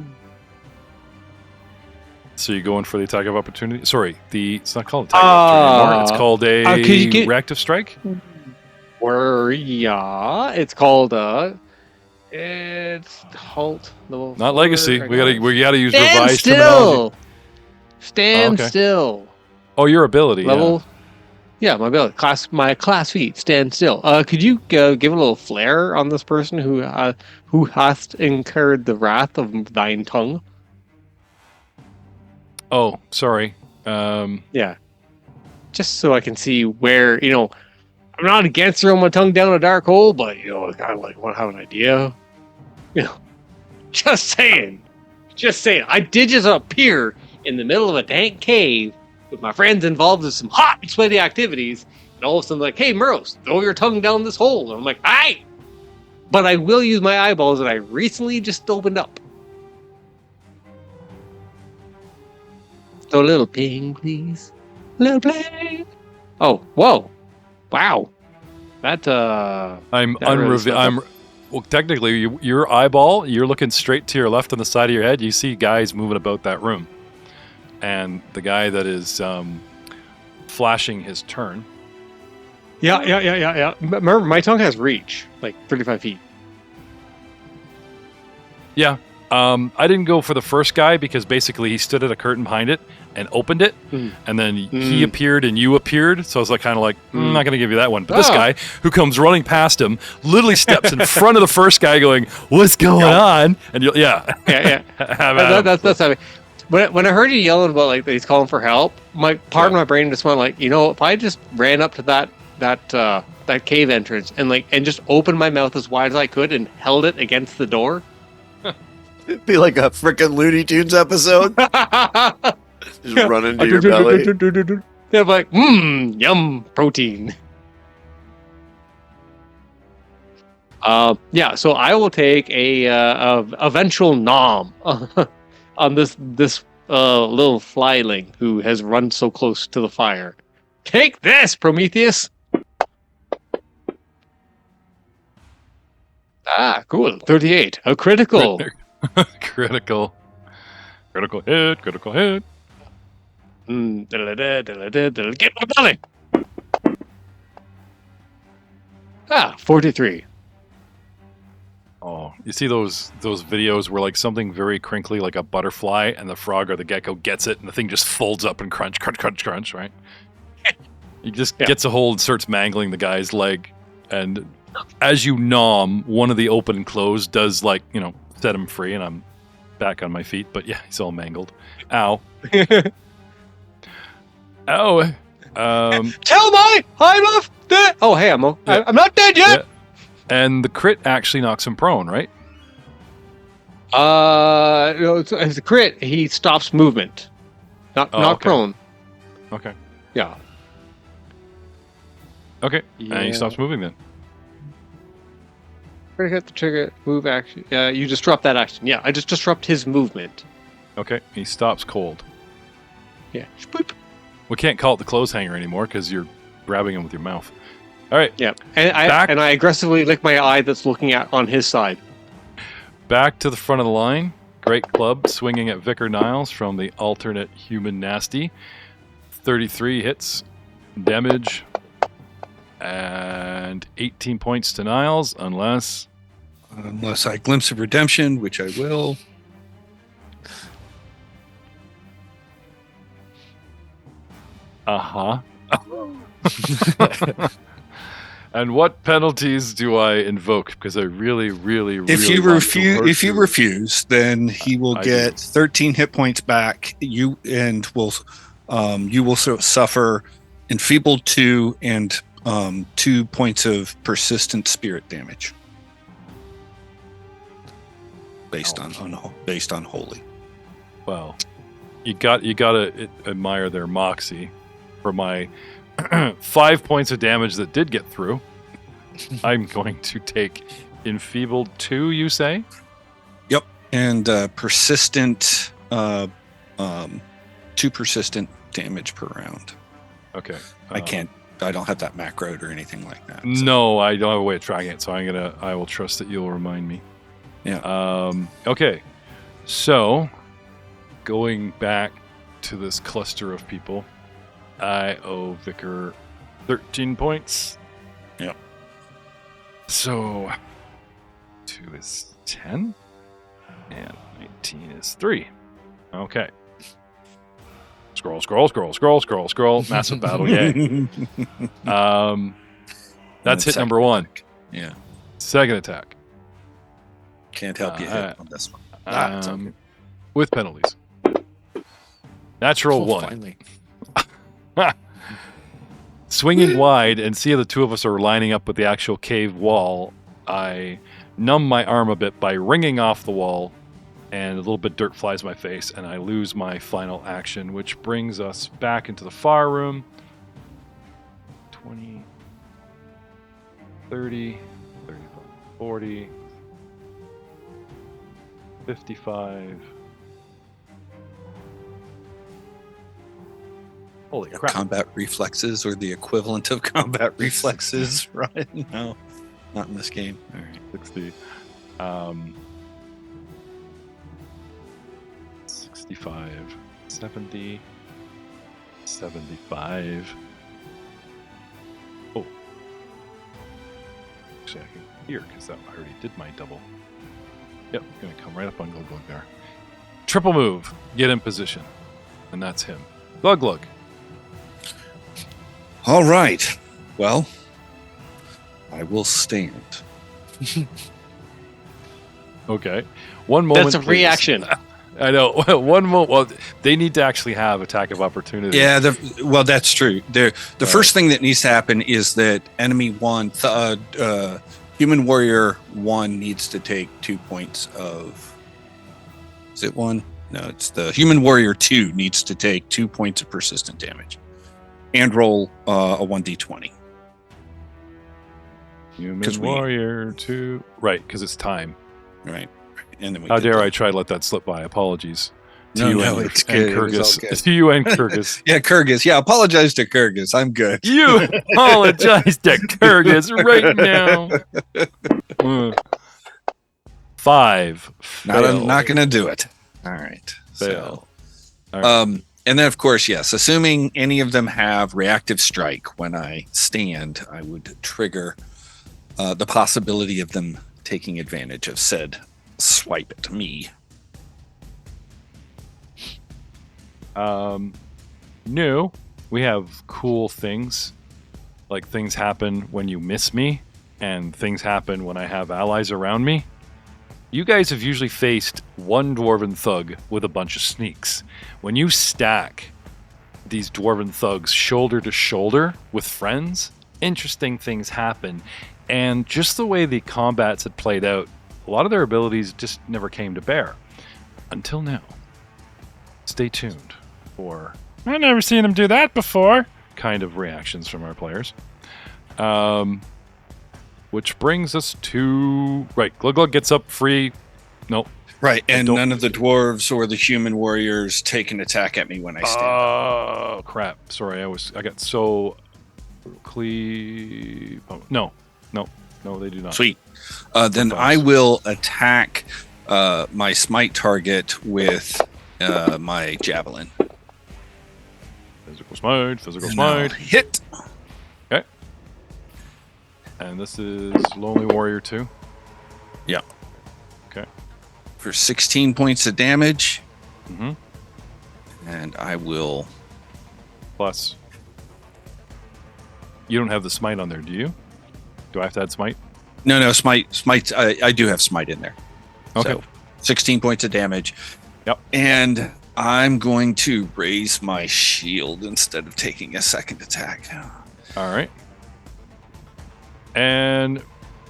So you're going for the attack of opportunity? Sorry, it's not called attack of opportunity anymore. It's called could you a reactive strike. It's called it's halt level. Not 4, legacy. We gotta use stand revised still. terminology. Stand okay. still. Oh, your ability. Level. Yeah, my ability. My class feat. Stand still. Could you give a little flair on this person who hath incurred the wrath of thine tongue? Oh, sorry. Yeah. Just so I can see where, I'm not against throwing my tongue down a dark hole, but, I kind of want to have an idea. Just saying. I did just appear in the middle of a dank cave with my friends involved in some hot and sweaty activities, and all of a sudden, like, hey, Murros, throw your tongue down this hole. And I'm like, aye! But I will use my eyeballs that I recently just opened up. So a little ping, please. A little play. Oh, whoa. Wow. That, well, technically, your eyeball, you're looking straight to your left on the side of your head. You see guys moving about that room. And the guy that is flashing his turn. Yeah. Remember, my tongue has reach, like 35 feet. Yeah. I didn't go for the first guy because basically he stood at a curtain behind it and opened it, and then he appeared and you appeared. So I was I'm not going to give you that one. But this guy who comes running past him literally steps in front of the first guy, going, "What's going on?" And That's how. When I heard you yelling about that he's calling for help, part of my brain just went if I just ran up to that cave entrance and just opened my mouth as wide as I could and held it against the door. It'd be like a freaking Looney Tunes episode. Just run into your belly. They're yum, protein. So I will take a eventual nom on this little flyling who has run so close to the fire. Take this, Prometheus! Ah, cool. 38. A critical. Critical hit. Get my belly! 43. Oh, you see those videos where something very crinkly, like a butterfly, and the frog or the gecko gets it, and the thing just folds up and crunch, right? He just gets a hold and starts mangling the guy's leg, and as you nom, one of the open and close does set him free, and I'm back on my feet. But yeah, he's all mangled. Ow. Ow. Tell my I'm off dead. Oh, hey, I'm not dead yet. Yeah. And the crit actually knocks him prone, right? It's a crit. He stops movement, not prone. Okay. Yeah. Okay. Yeah. And he stops moving then. Hit the trigger, move action. You disrupt that action. Yeah, I just disrupt his movement. Okay, he stops cold. Yeah. Boop. We can't call it the clothes hanger anymore because you're grabbing him with your mouth. All right. Yeah, and I aggressively lick my eye that's looking on his side. Back to the front of the line. Great club swinging at Vicar Niles from the alternate human nasty. 33 hits, damage, and 18 points to Niles, unless I glimpse of redemption, which I will. And what penalties do I invoke? Because I really if you refuse, then he will get 13 hit points back. You will suffer enfeebled 2 and 2 points of persistent spirit damage based on holy. Well, you gotta admire their moxie. For my 5 points of damage that did get through, I'm going to take enfeebled 2. You say? Yep, and persistent 2 persistent damage per round. Okay, I don't have that macroed or anything like that. So. No, I don't have a way of tracking it, so I will trust that you'll remind me. Yeah. Okay. So, going back to this cluster of people. I owe Vicar 13 points. Yep. So 2 is 10, and 19 is 3. Okay. Scroll. Massive battle, yay. That's hit number 1. Yeah. Second attack. Can't help you hit on this one. It's okay. With penalties. Natural 1. Finally. Swinging wide and see how the two of us are lining up with the actual cave wall, I numb my arm a bit by ringing off the wall, and a little bit of dirt flies my face, and I lose my final action, which brings us back into the far room. 20, 30, 35, 40, 55. Holy crap. Combat reflexes or the equivalent of combat reflexes, right? No, not in this game. All right. 60. 65, 70, 75. Oh. Actually, I can hear because I already did my double. Yep, gonna come right up on Glug Glug there. Triple move, get in position. And that's him. Glug Glug. All right. Well, I will stand. Okay. One moment. That's a please. reaction. I know. One moment. Well, they need to actually have attack of opportunity. Yeah, well, that's true. The first thing that needs to happen is that enemy 1, human warrior 1 needs to take 2 points of. Is it 1? No, it's the human warrior 2 needs to take 2 points of persistent damage, and roll a 1d20. Human warrior 2. Right, because it's time. Right. And then we How dare I try to let that slip by? Apologies. No, it's good. It was all Kyrgyz. good. To you and Kyrgyz. Yeah, Kyrgyz. Yeah, apologize to Kyrgyz. I'm good. You apologize to Kyrgyz right now. 5. I'm not going to do it. All right. Fail. So, All right. and then, of course, yes, assuming any of them have reactive strike when I stand, I would trigger the possibility of them taking advantage of said swipe at me. No, we have cool things. Like things happen when you miss me, and things happen when I have allies around me. You guys have usually faced one dwarven thug with a bunch of sneaks. When you stack these dwarven thugs shoulder to shoulder with friends, interesting things happen. And just the way the combats had played out, a lot of their abilities just never came to bear. Until now. Stay tuned for I've never seen him do that before kind of reactions from our players. Which brings us to... Right, Glug Glug gets up free. Nope. Right, and none of the dwarves or the human warriors take an attack at me when I stand up. Oh, crap. Sorry, I got so... No, they do not. Sweet. Then I will attack my smite target with my javelin. Physical smite. And I'll hit. Okay. And this is Lonely Warrior 2? Yeah. Okay. For 16 points of damage. Mm-hmm. And I will... Plus... You don't have the smite on there, do you? Do I have to add smite? No, smite. I do have smite in there. Okay. So 16 points of damage. Yep. And I'm going to raise my shield instead of taking a second attack. All right. And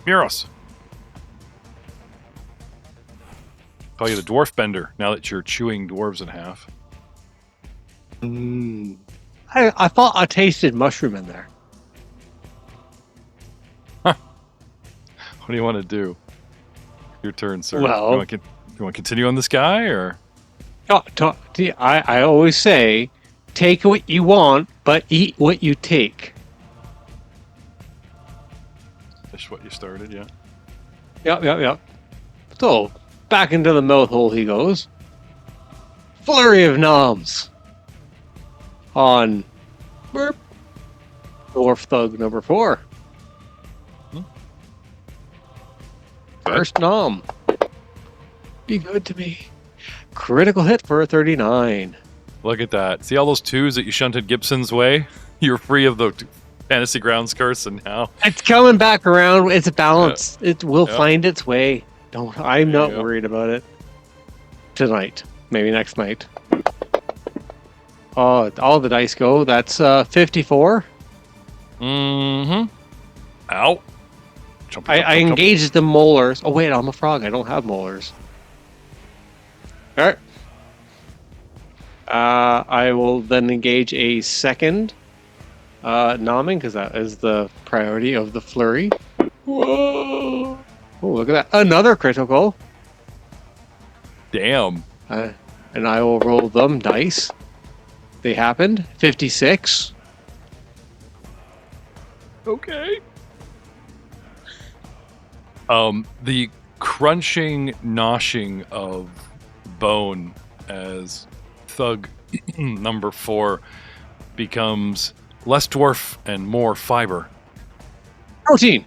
Miros. Call you the Dwarf Bender now that you're chewing dwarves in half. I thought I tasted mushroom in there. What do you want to do? Your turn, sir. Well- you want to continue on this guy, or? I always say, take what you want, but eat what you take. Finish what you started, yeah. Yep. So, back into the mouth hole he goes. Flurry of noms. on burp, Dwarf Thug number 4. First nom. Be good to me. Critical hit for a 39. Look at that. See all those 2s that you shunted Gibson's way? You're free of the Fantasy Grounds curse, and now It's coming back around. It's a balance. It will find its way. I'm not worried about it. Tonight. Maybe next night. Oh, all the dice go. That's 54. Mm-hmm. Ow. I engaged the molars. Oh, wait, I'm a frog. I don't have molars. All right. I will then engage a second nomming, because that is the priority of the flurry. Whoa! Oh, look at that. Another critical. Damn. And I will roll them dice. They happened. 56. Okay. The crunching, noshing of bone as Thug number 4 becomes less dwarf and more fiber. Protein.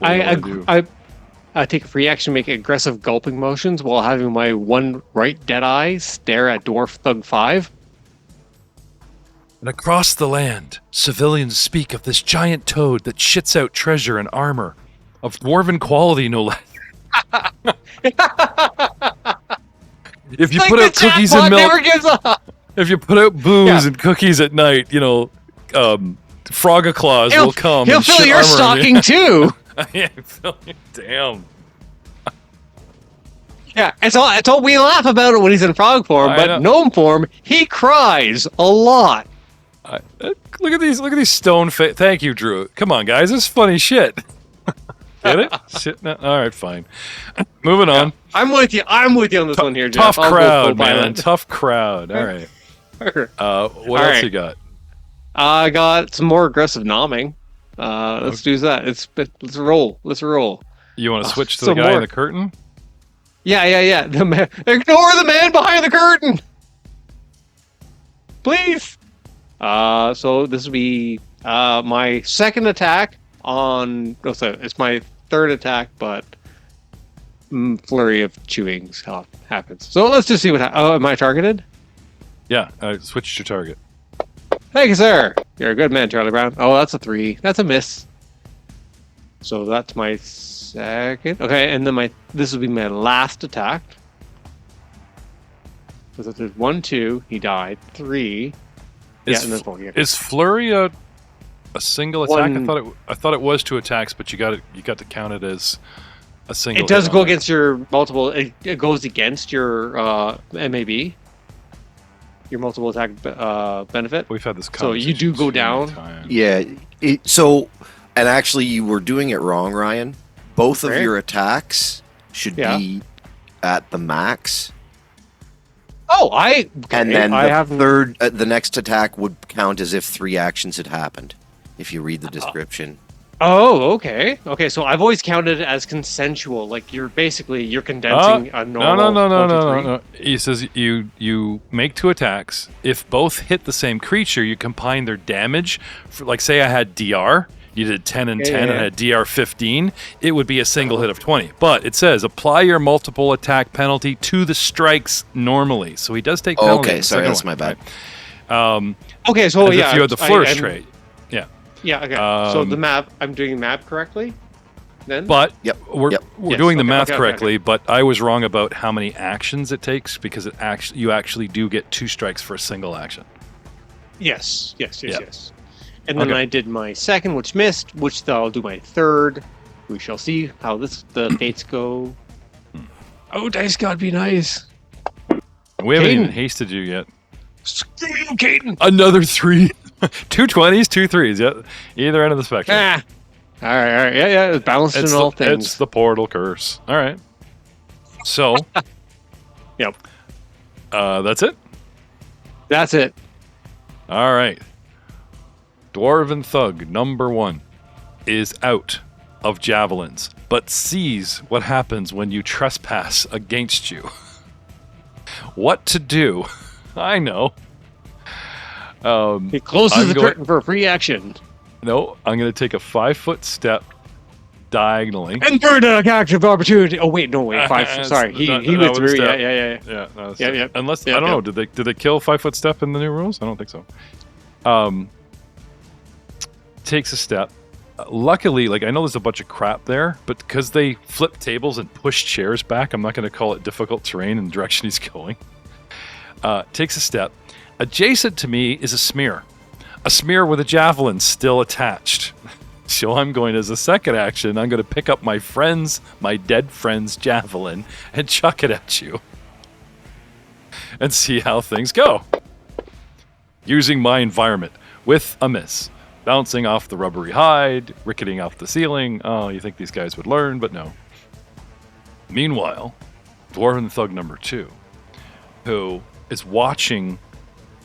I take a free action, make aggressive gulping motions while having my one right dead eye stare at Dwarf Thug 5. And across the land, civilians speak of this giant toad that shits out treasure and armor, of dwarven quality, no less. If you put out cookies and milk, never gives up. if you put out booze and cookies at night, Frogaclaws will come. He'll and fill shit your armor on stocking you. too. Yeah, damn. Yeah, it's all we laugh about it when he's in frog form, but gnome form, he cries a lot. Look at these stone face. Thank you, Drew. Come on, guys, this is funny shit. Get it? Shit. No. All right, fine. Moving on. I'm with you. I'm with you on this one here, Jeff. Tough crowd, man. Tough crowd. All right. What else you got? I got some more aggressive nomming. Let's do that. Let's roll. You want to switch to the guy in the curtain? Yeah. Ignore the man behind the curtain, please. So this will be my second attack on. Oh, so it's my third attack, but flurry of chewing happens. So let's just see what. Am I targeted? Yeah, I switched your target. Thank you, sir. You're a good man, Charlie Brown. Oh, that's a 3. That's a miss. So that's my second. Okay, and then this will be my last attack. So there's 1, 2. He died. 3. And then 4. Yeah. Is flurry a single attack? I thought it was 2 attacks, but you got to count it as a single. It does go against your multiple. It goes against your MAB. Your multiple attack benefit. We've had this conversation. So you do go down. Yeah. And actually, you were doing it wrong, Ryan. Both of your attacks should be at the max. Oh, and then the next attack would count as if 3 actions had happened, if you read the description. Oh, okay. Okay, so I've always counted it as consensual. Like you're condensing a normal. No. He says you make 2 attacks. If both hit the same creature, you combine their damage. Like say I had DR, you did 10 and 10, and I had DR 15. It would be a single hit of 20. But it says apply your multiple attack penalty to the strikes normally. So he does take penalty. Okay, sorry, that's my bad. Right? Okay, so if you had the flourish trait. Yeah, okay. So the map, I'm doing map correctly then? But we're doing the math correctly, but I was wrong about how many actions it takes because you actually do get 2 strikes for a single action. Yes. And then I did my second, which missed, which I'll do my third. We shall see how the fates go. Oh, dice God, be nice. We haven't even hasted you yet. Screw you, Caden. Another 3. 2 20s, 2 3s. Yeah, either end of the spectrum. All right. Yeah. It's balanced in all things. It's the portal curse. All right. So. Yep. That's it. That's it. All right. Dwarven Thug number 1 is out of javelins, but sees what happens when you trespass against you. What to do I know. He closes I'm the going- curtain for a free action. No, I'm going to take a 5-foot step diagonally. And burn a character of opportunity. Oh wait, no wait, 5. That's- Sorry, he that went was a through. step. Yeah. Yeah, no, Yeah. Unless Yeah, I don't yeah. know, did they kill 5-foot step in the new rules? I don't think so. Takes a step. Luckily, like I know there's a bunch of crap there, but because they flip tables and push chairs back, I'm not going to call it difficult terrain in the direction he's going. Takes a step. Adjacent to me is a smear with a javelin still attached. So I'm going as a second action. I'm going to pick up my dead friend's javelin, and chuck it at you, and see how things go. Using my environment with a miss. Bouncing off the rubbery hide, ricketing off the ceiling. Oh, you think these guys would learn, but no. Meanwhile, Dwarven Thug number 2, who is watching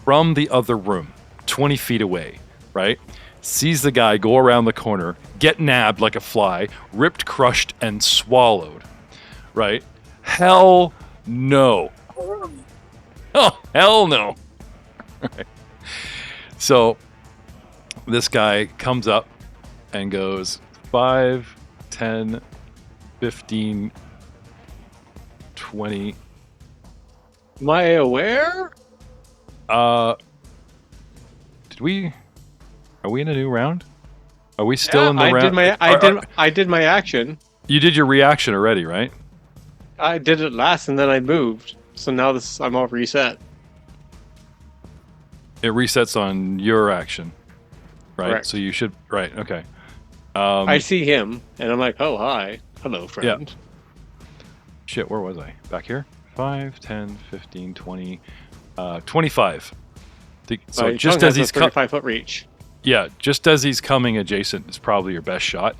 from the other room, 20 feet away, right? Sees the guy go around the corner, get nabbed like a fly, ripped, crushed, and swallowed, right? Hell no. Oh, hell no. Right. So this guy comes up and goes 5, 10, 15, 20. Am I aware? Are we in a new round? Are we still in the round? I did my action. You did your reaction already, right? I did it last, and then I moved. So now I'm all reset. It resets on your action, right? Correct. So you should, right? Okay. I see him, and I'm like, "Oh, hi, hello, friend." Shit, where was I? Back here? 5, 10, 15, 20, 25. So My just tongue as has he's a 35-foot reach. yeah, just as he's coming adjacent is probably your best shot.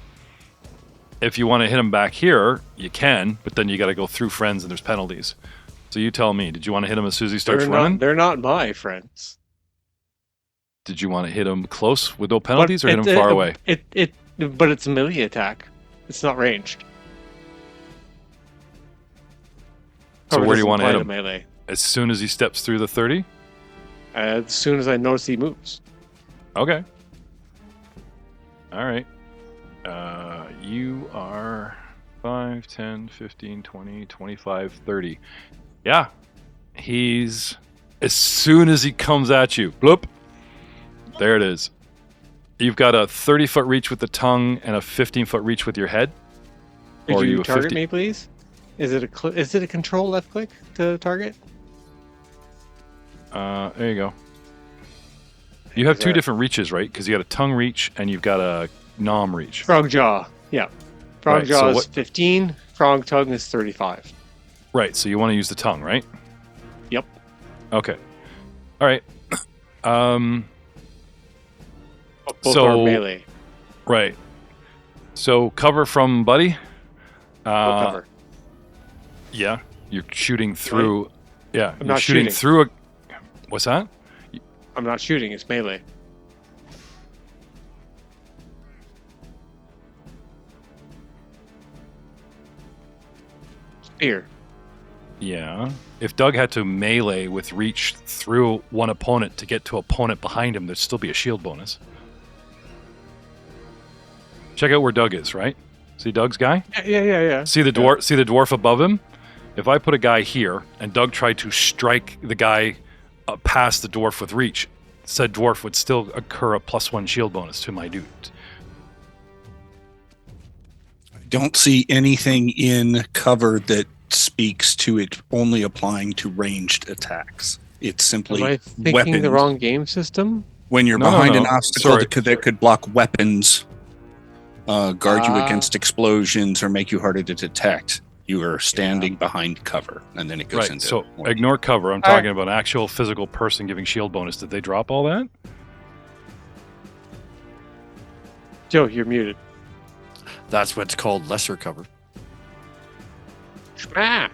If you want to hit him back here, you can, but then you got to go through friends and there's penalties. So you tell me, did you want to hit him as soon as he starts running? They're not my friends. Did you want to hit him close with no penalties or hit him far away? But it's a melee attack. It's not ranged. So Or where do you doesn't want to hit apply him? Melee. As soon as he steps through the 30? As soon as I notice he moves. Okay. All right. You are 5, 10, 15, 20, 25, 30. Yeah. He's... As soon as he comes at you, bloop. There it is. You've got a 30-foot reach with the tongue and a 15-foot reach with your head. Could Or you a target 50 me, please? Is it a control left click to target? There you go. You have two different reaches, right? Because you got a tongue reach and you've got a nom reach. Frog jaw. Yeah. Frog Right, jaw so is what- 15. Frog tongue is 35. Right, so you want to use the tongue, right? Yep. Okay. All right. Both So- are melee. Right. So cover from Buddy. Full cover. Yeah, you're shooting through. Yeah, I'm you're not shooting shooting. through a. What's that? I'm not shooting. It's melee. Spear. Yeah. If Doug had to melee with reach through one opponent to get to opponent behind him, there'd still be a shield bonus. Check out where Doug is, right? See Doug's guy? Yeah. See the dwarf? See the dwarf above him? If I put a guy here and Doug tried to strike the guy past the dwarf with reach, said dwarf would still occur a +1 shield bonus to my dude. I don't see anything in cover that speaks to it only applying to ranged attacks. It's simply Am I thinking weapons. the wrong game system? When you're No, behind no. an obstacle Sorry. that could block weapons, guard you Ah. against explosions, or make you harder to detect, you are standing behind cover, and then it goes Right, into so more- ignore cover. I'm All talking about an actual physical person giving shield bonus. Did they drop all that? Joe, you're muted. That's what's called lesser cover. Ah,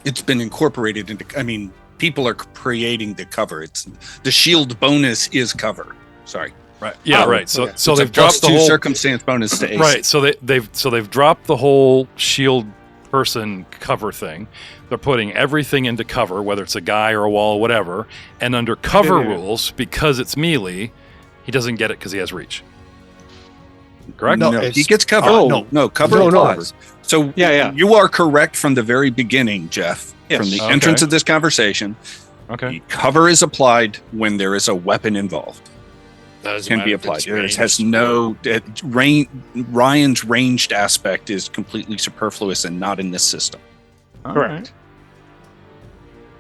It's been incorporated into. I mean, people are creating the cover. It's the shield bonus is cover. Sorry. Right. Yeah. Oh, right. So okay. so It's a they've dropped the +2 whole circumstance bonus to AC. right. So they've dropped the whole shield person cover thing. They're putting everything into cover, whether it's a guy or a wall, whatever. And under cover rules, because it's melee, he doesn't get it because he has reach. Correct? No, he gets cover. No, cover applies. So you are correct from the very beginning, Jeff. Yes. From the entrance of this conversation. Okay. Cover is applied when there is a weapon involved. Can be applied. It has no Ryan's ranged aspect is completely superfluous and not in this system. Correct.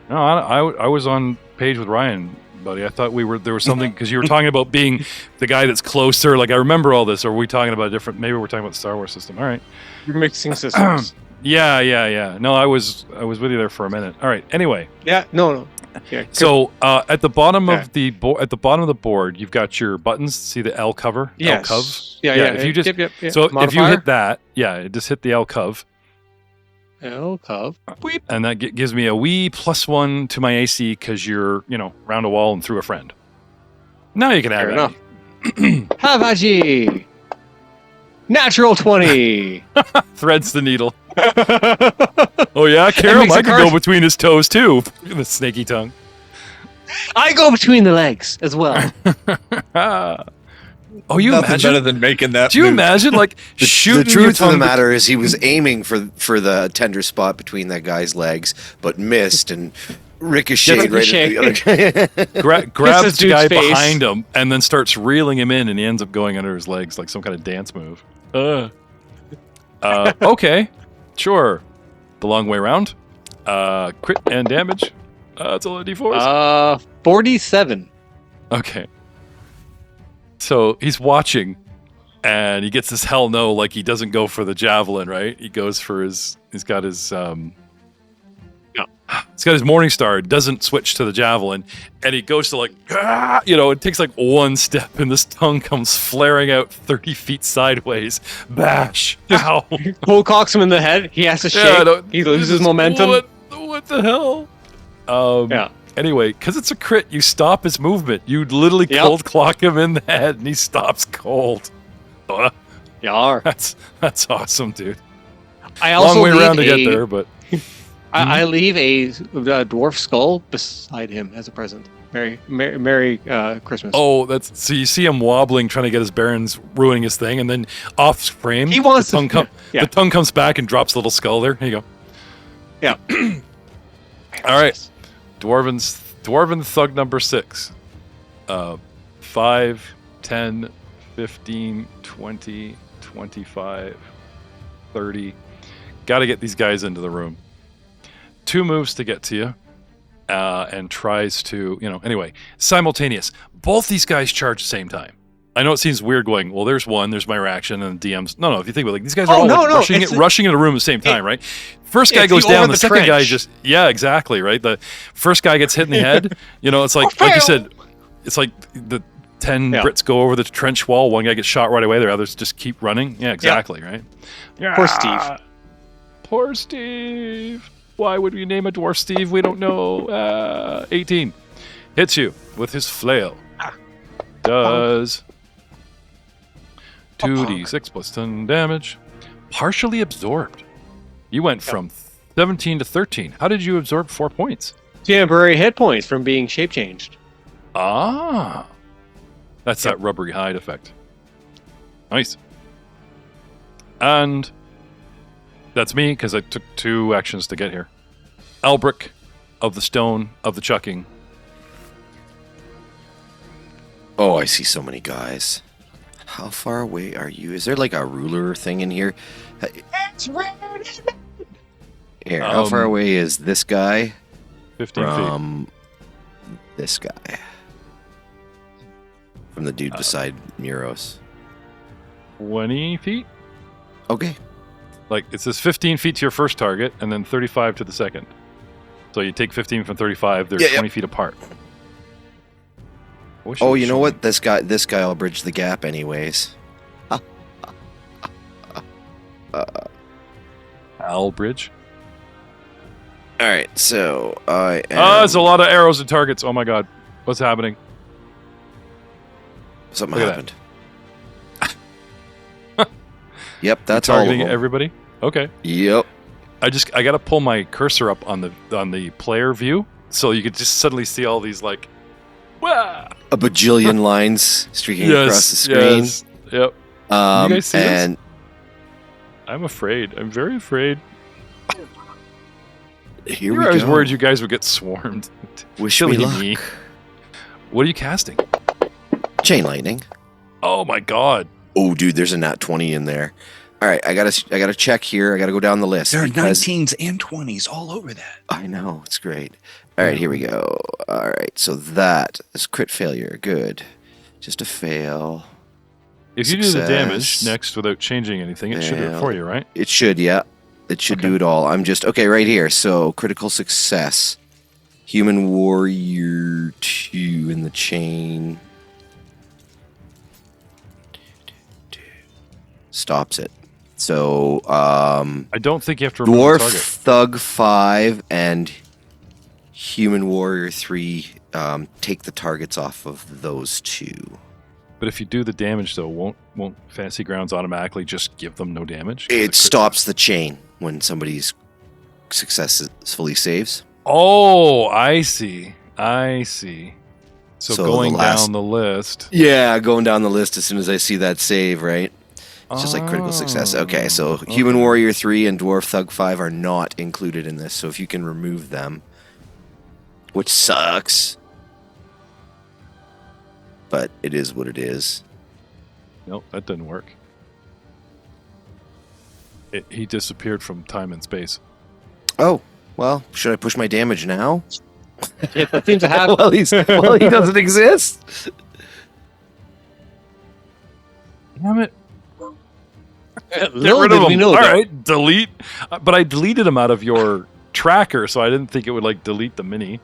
No, I was on page with Ryan, buddy. I thought there was something because you were talking about being the guy that's closer. Like I remember all this. Or are we talking about a different? Maybe we're talking about the Star Wars system. All right. You're mixing systems. Yeah. No, I was with you there for a minute. All right. Anyway. Yeah. No. Yeah, so at the bottom of the board, you've got your buttons. See the L cover? Yes. L cov? Yeah. If you just so Modifier? if you hit that, just hit the L cov. L cov. And that gives me a wee +1 to my AC because you're round a wall and through a friend. Now you can have it. Have at ye. Natural 20. Threads the needle. Oh yeah, Carol, I can go between his toes too. The snaky tongue. I go between the legs as well. Oh, you Nothing imagine better than making that. Do you imagine like shooting? The truth of the matter is, he was aiming for the tender spot between that guy's legs, but missed and ricocheted right at the other guy. Grabs the guy behind him and then starts reeling him in, and he ends up going under his legs like some kind of dance move. Okay, sure. The long way around. Crit and damage. It's all a D4s. 47. Okay. So he's watching, and he gets this hell no, like he doesn't go for the javelin, right? He goes for he's got his he's got his Morningstar, doesn't switch to the javelin, and he goes to it takes like one step, and this tongue comes flaring out 30 feet sideways. Bash! Ow! Bull cocks him in the head. He has to shake. He loses momentum. What the hell? Anyway, because it's a crit, you stop his movement. You literally cold clock him in the head, and he stops cold. That's awesome, dude. I also long way around to get there, but I leave a dwarf skull beside him as a present. Merry Christmas. Oh, so you see him wobbling, trying to get his bearings, ruining his thing, and then off frame, he wants the tongue comes back and drops a little skull there. Here you go. Yeah. All right. Dwarven Thug number 6. 5, 10, 15, 20, 25, 30. Got to get these guys into the room. 2 moves to get to you. And tries to, anyway, simultaneous. Both these guys charge at the same time. I know it seems weird going, well, there's one, there's my reaction, and the DM's. No, if you think about it, these guys are all rushing into the room at the same time, right? First guy goes down, the second guy just, exactly, right? The first guy gets hit in the head. It's like you said, it's like the 10 Brits go over the trench wall, one guy gets shot right away, the others just keep running. Yeah, exactly, right? Poor Steve. Poor Steve. Why would we name a dwarf Steve? We don't know. 18. Hits you with his flail. Does 2d6 plus 10 damage. Partially absorbed. You went from 17 to 13. How did you absorb 4 points? Temporary hit points from being shape changed. Ah. That's that rubbery hide effect. Nice. And that's me, because I took 2 actions to get here. Albric of the Stone of the Chucking. Oh, I see so many guys. How far away are you? Is there like a ruler thing in here? Here, how far away is this guy 15 from this guy? From the dude beside Muros. 20 feet? Okay. Like, it says 15 feet to your first target, and then 35 to the second. So you take 15 from 35, they're 20 feet apart. Oh, you know what? This guy will bridge the gap anyways. Albridge. All right, so I am... there's a lot of arrows and targets. Oh my god. What's happening? Something happened. Yep, that's all of targeting them. everybody? Okay. Yep. I gotta pull my cursor up on the player view so you could just suddenly see all these like, wah! A bajillion lines streaking across the screen. Yes. Yep. You guys see this? I'm afraid. I'm very afraid. Here I was go. worried you guys would get swarmed. Wish Silly me luck. me. What are you casting? Chain lightning. Oh my god. Oh, dude, there's a nat 20 in there. All right, I gotta check here. I gotta go down the list. There are because- 19s and 20s all over that. I know, it's great. All right, here we go. All right, so that is crit failure. Good. Just a fail. If you do the damage Success. next without changing anything, it should do it for you, right? It should, yeah. It should do it all. I'm just, okay, right here. So critical success. Human Warrior 2 in the chain. Stops it. So, I don't think you have to remove the Dwarf target. Thug 5 and Human Warrior 3 take the targets off of those two. But if you do the damage, though, won't Fantasy Grounds automatically just give them no damage? It stops the chain when somebody's successfully saves. Oh, I see. I see. So So going the last- down the list. Yeah, going down the list as soon as I see that save, right? It's just like critical success. Okay, so Human Warrior 3 and Dwarf Thug 5 are not included in this, so if you can remove them, which sucks, but it is what it is. Nope, that didn't work. He disappeared from time and space. Oh, well, should I push my damage now? Yeah, that seems to happen. well, he doesn't exist. Damn it. Little Get rid of did we him. know All that. right, delete. But I deleted him out of your tracker, so I didn't think it would like delete the mini.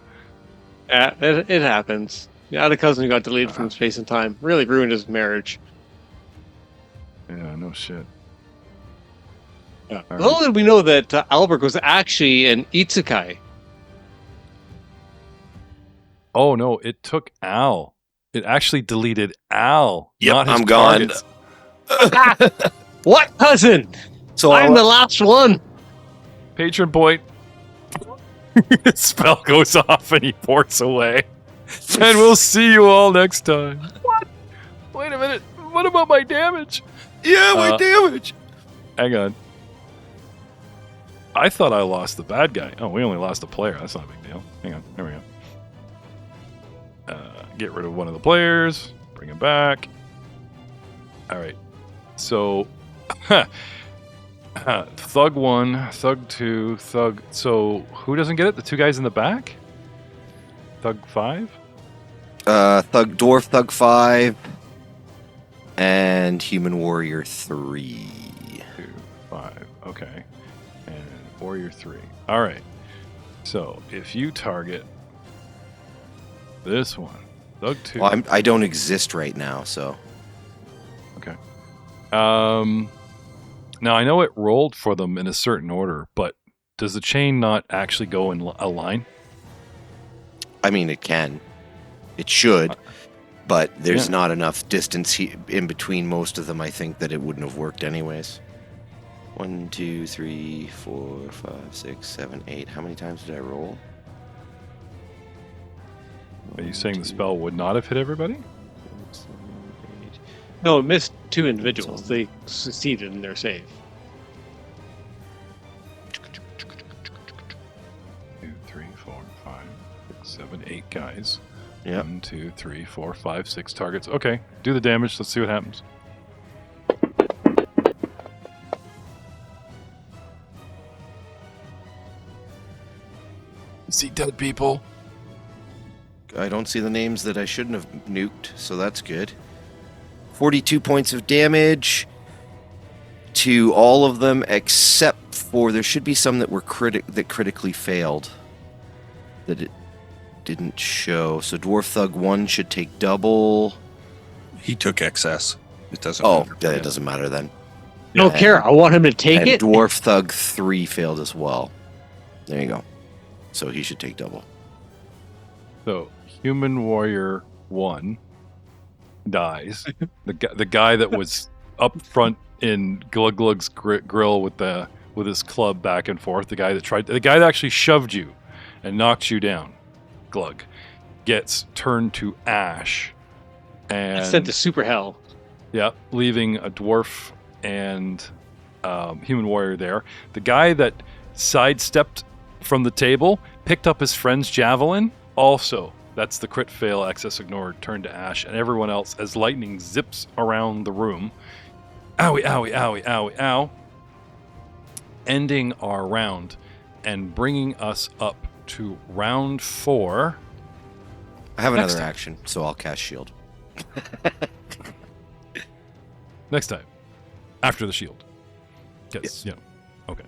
Yeah, it happens. Yeah, I had a cousin who got deleted from space and time. Really ruined his marriage. Yeah, no shit. Yeah. All Little did we know that MalBurg was actually an isekai. Oh no, it took Al. It actually deleted Al. Yep, not his I'm gone. targets. What cousin? So I'm the last one. Patron point. His spell goes off and he ports away. And we'll see you all next time. What? Wait a minute. What about my damage? yeah, my damage. Hang on. I thought I lost the bad guy. Oh, we only lost a player. That's not a big deal. Hang on. There we go. Get rid of one of the players. Bring him back. All right. So, Thug 1, Thug 2, Thug... So, who doesn't get it? The two guys in the back? Thug 5? Dwarf Thug 5 and Human Warrior 3. 2, 5. Okay. And Warrior 3. All right. So, if you target this one, Thug 2... Well, I don't exist right now, so... Okay. Now, I know it rolled for them in a certain order, but does the chain not actually go in a line? I mean, it can. It should. But there's not enough distance in between most of them, I think, that it wouldn't have worked anyways. 1, 2, 3, 4, 5, 6, 7, 8. How many times did I roll? Are you saying the spell would not have hit everybody? 7, 8. No, it missed two individuals. They succeeded in their save. 2, 3, 4, 5, 6, 7, 8 guys. Yep. 1, 2, 3, 4, 5, 6 targets. Okay, do the damage. Let's see what happens. See dead people. I don't see the names that I shouldn't have nuked, so that's good. 42 points of damage to all of them, except for there should be some that were critically failed that it didn't show. So Dwarf Thug 1 should take double. He took excess. It doesn't. Oh, matter. that doesn't matter then. Don't care. I want him to take And it. Dwarf Thug 3 failed as well. There you go. So he should take double. So, Human Warrior 1 dies. the guy that was up front in Glug Glug's grill with the with his club back and forth. The guy that actually shoved you and knocked you down, Glug, gets turned to ash. And Sent to super hell. yeah, leaving a dwarf and human warrior there. The guy that sidestepped from the table picked up his friend's javelin. Also, that's the crit fail, access ignored, turned to ash, and everyone else as lightning zips around the room. Owie, owie, owie, owie, ow. Ending our round and bringing us up to round 4. I have Next another time. action, so I'll cast shield. Next time. After the shield. Yes. Yeah. Okay.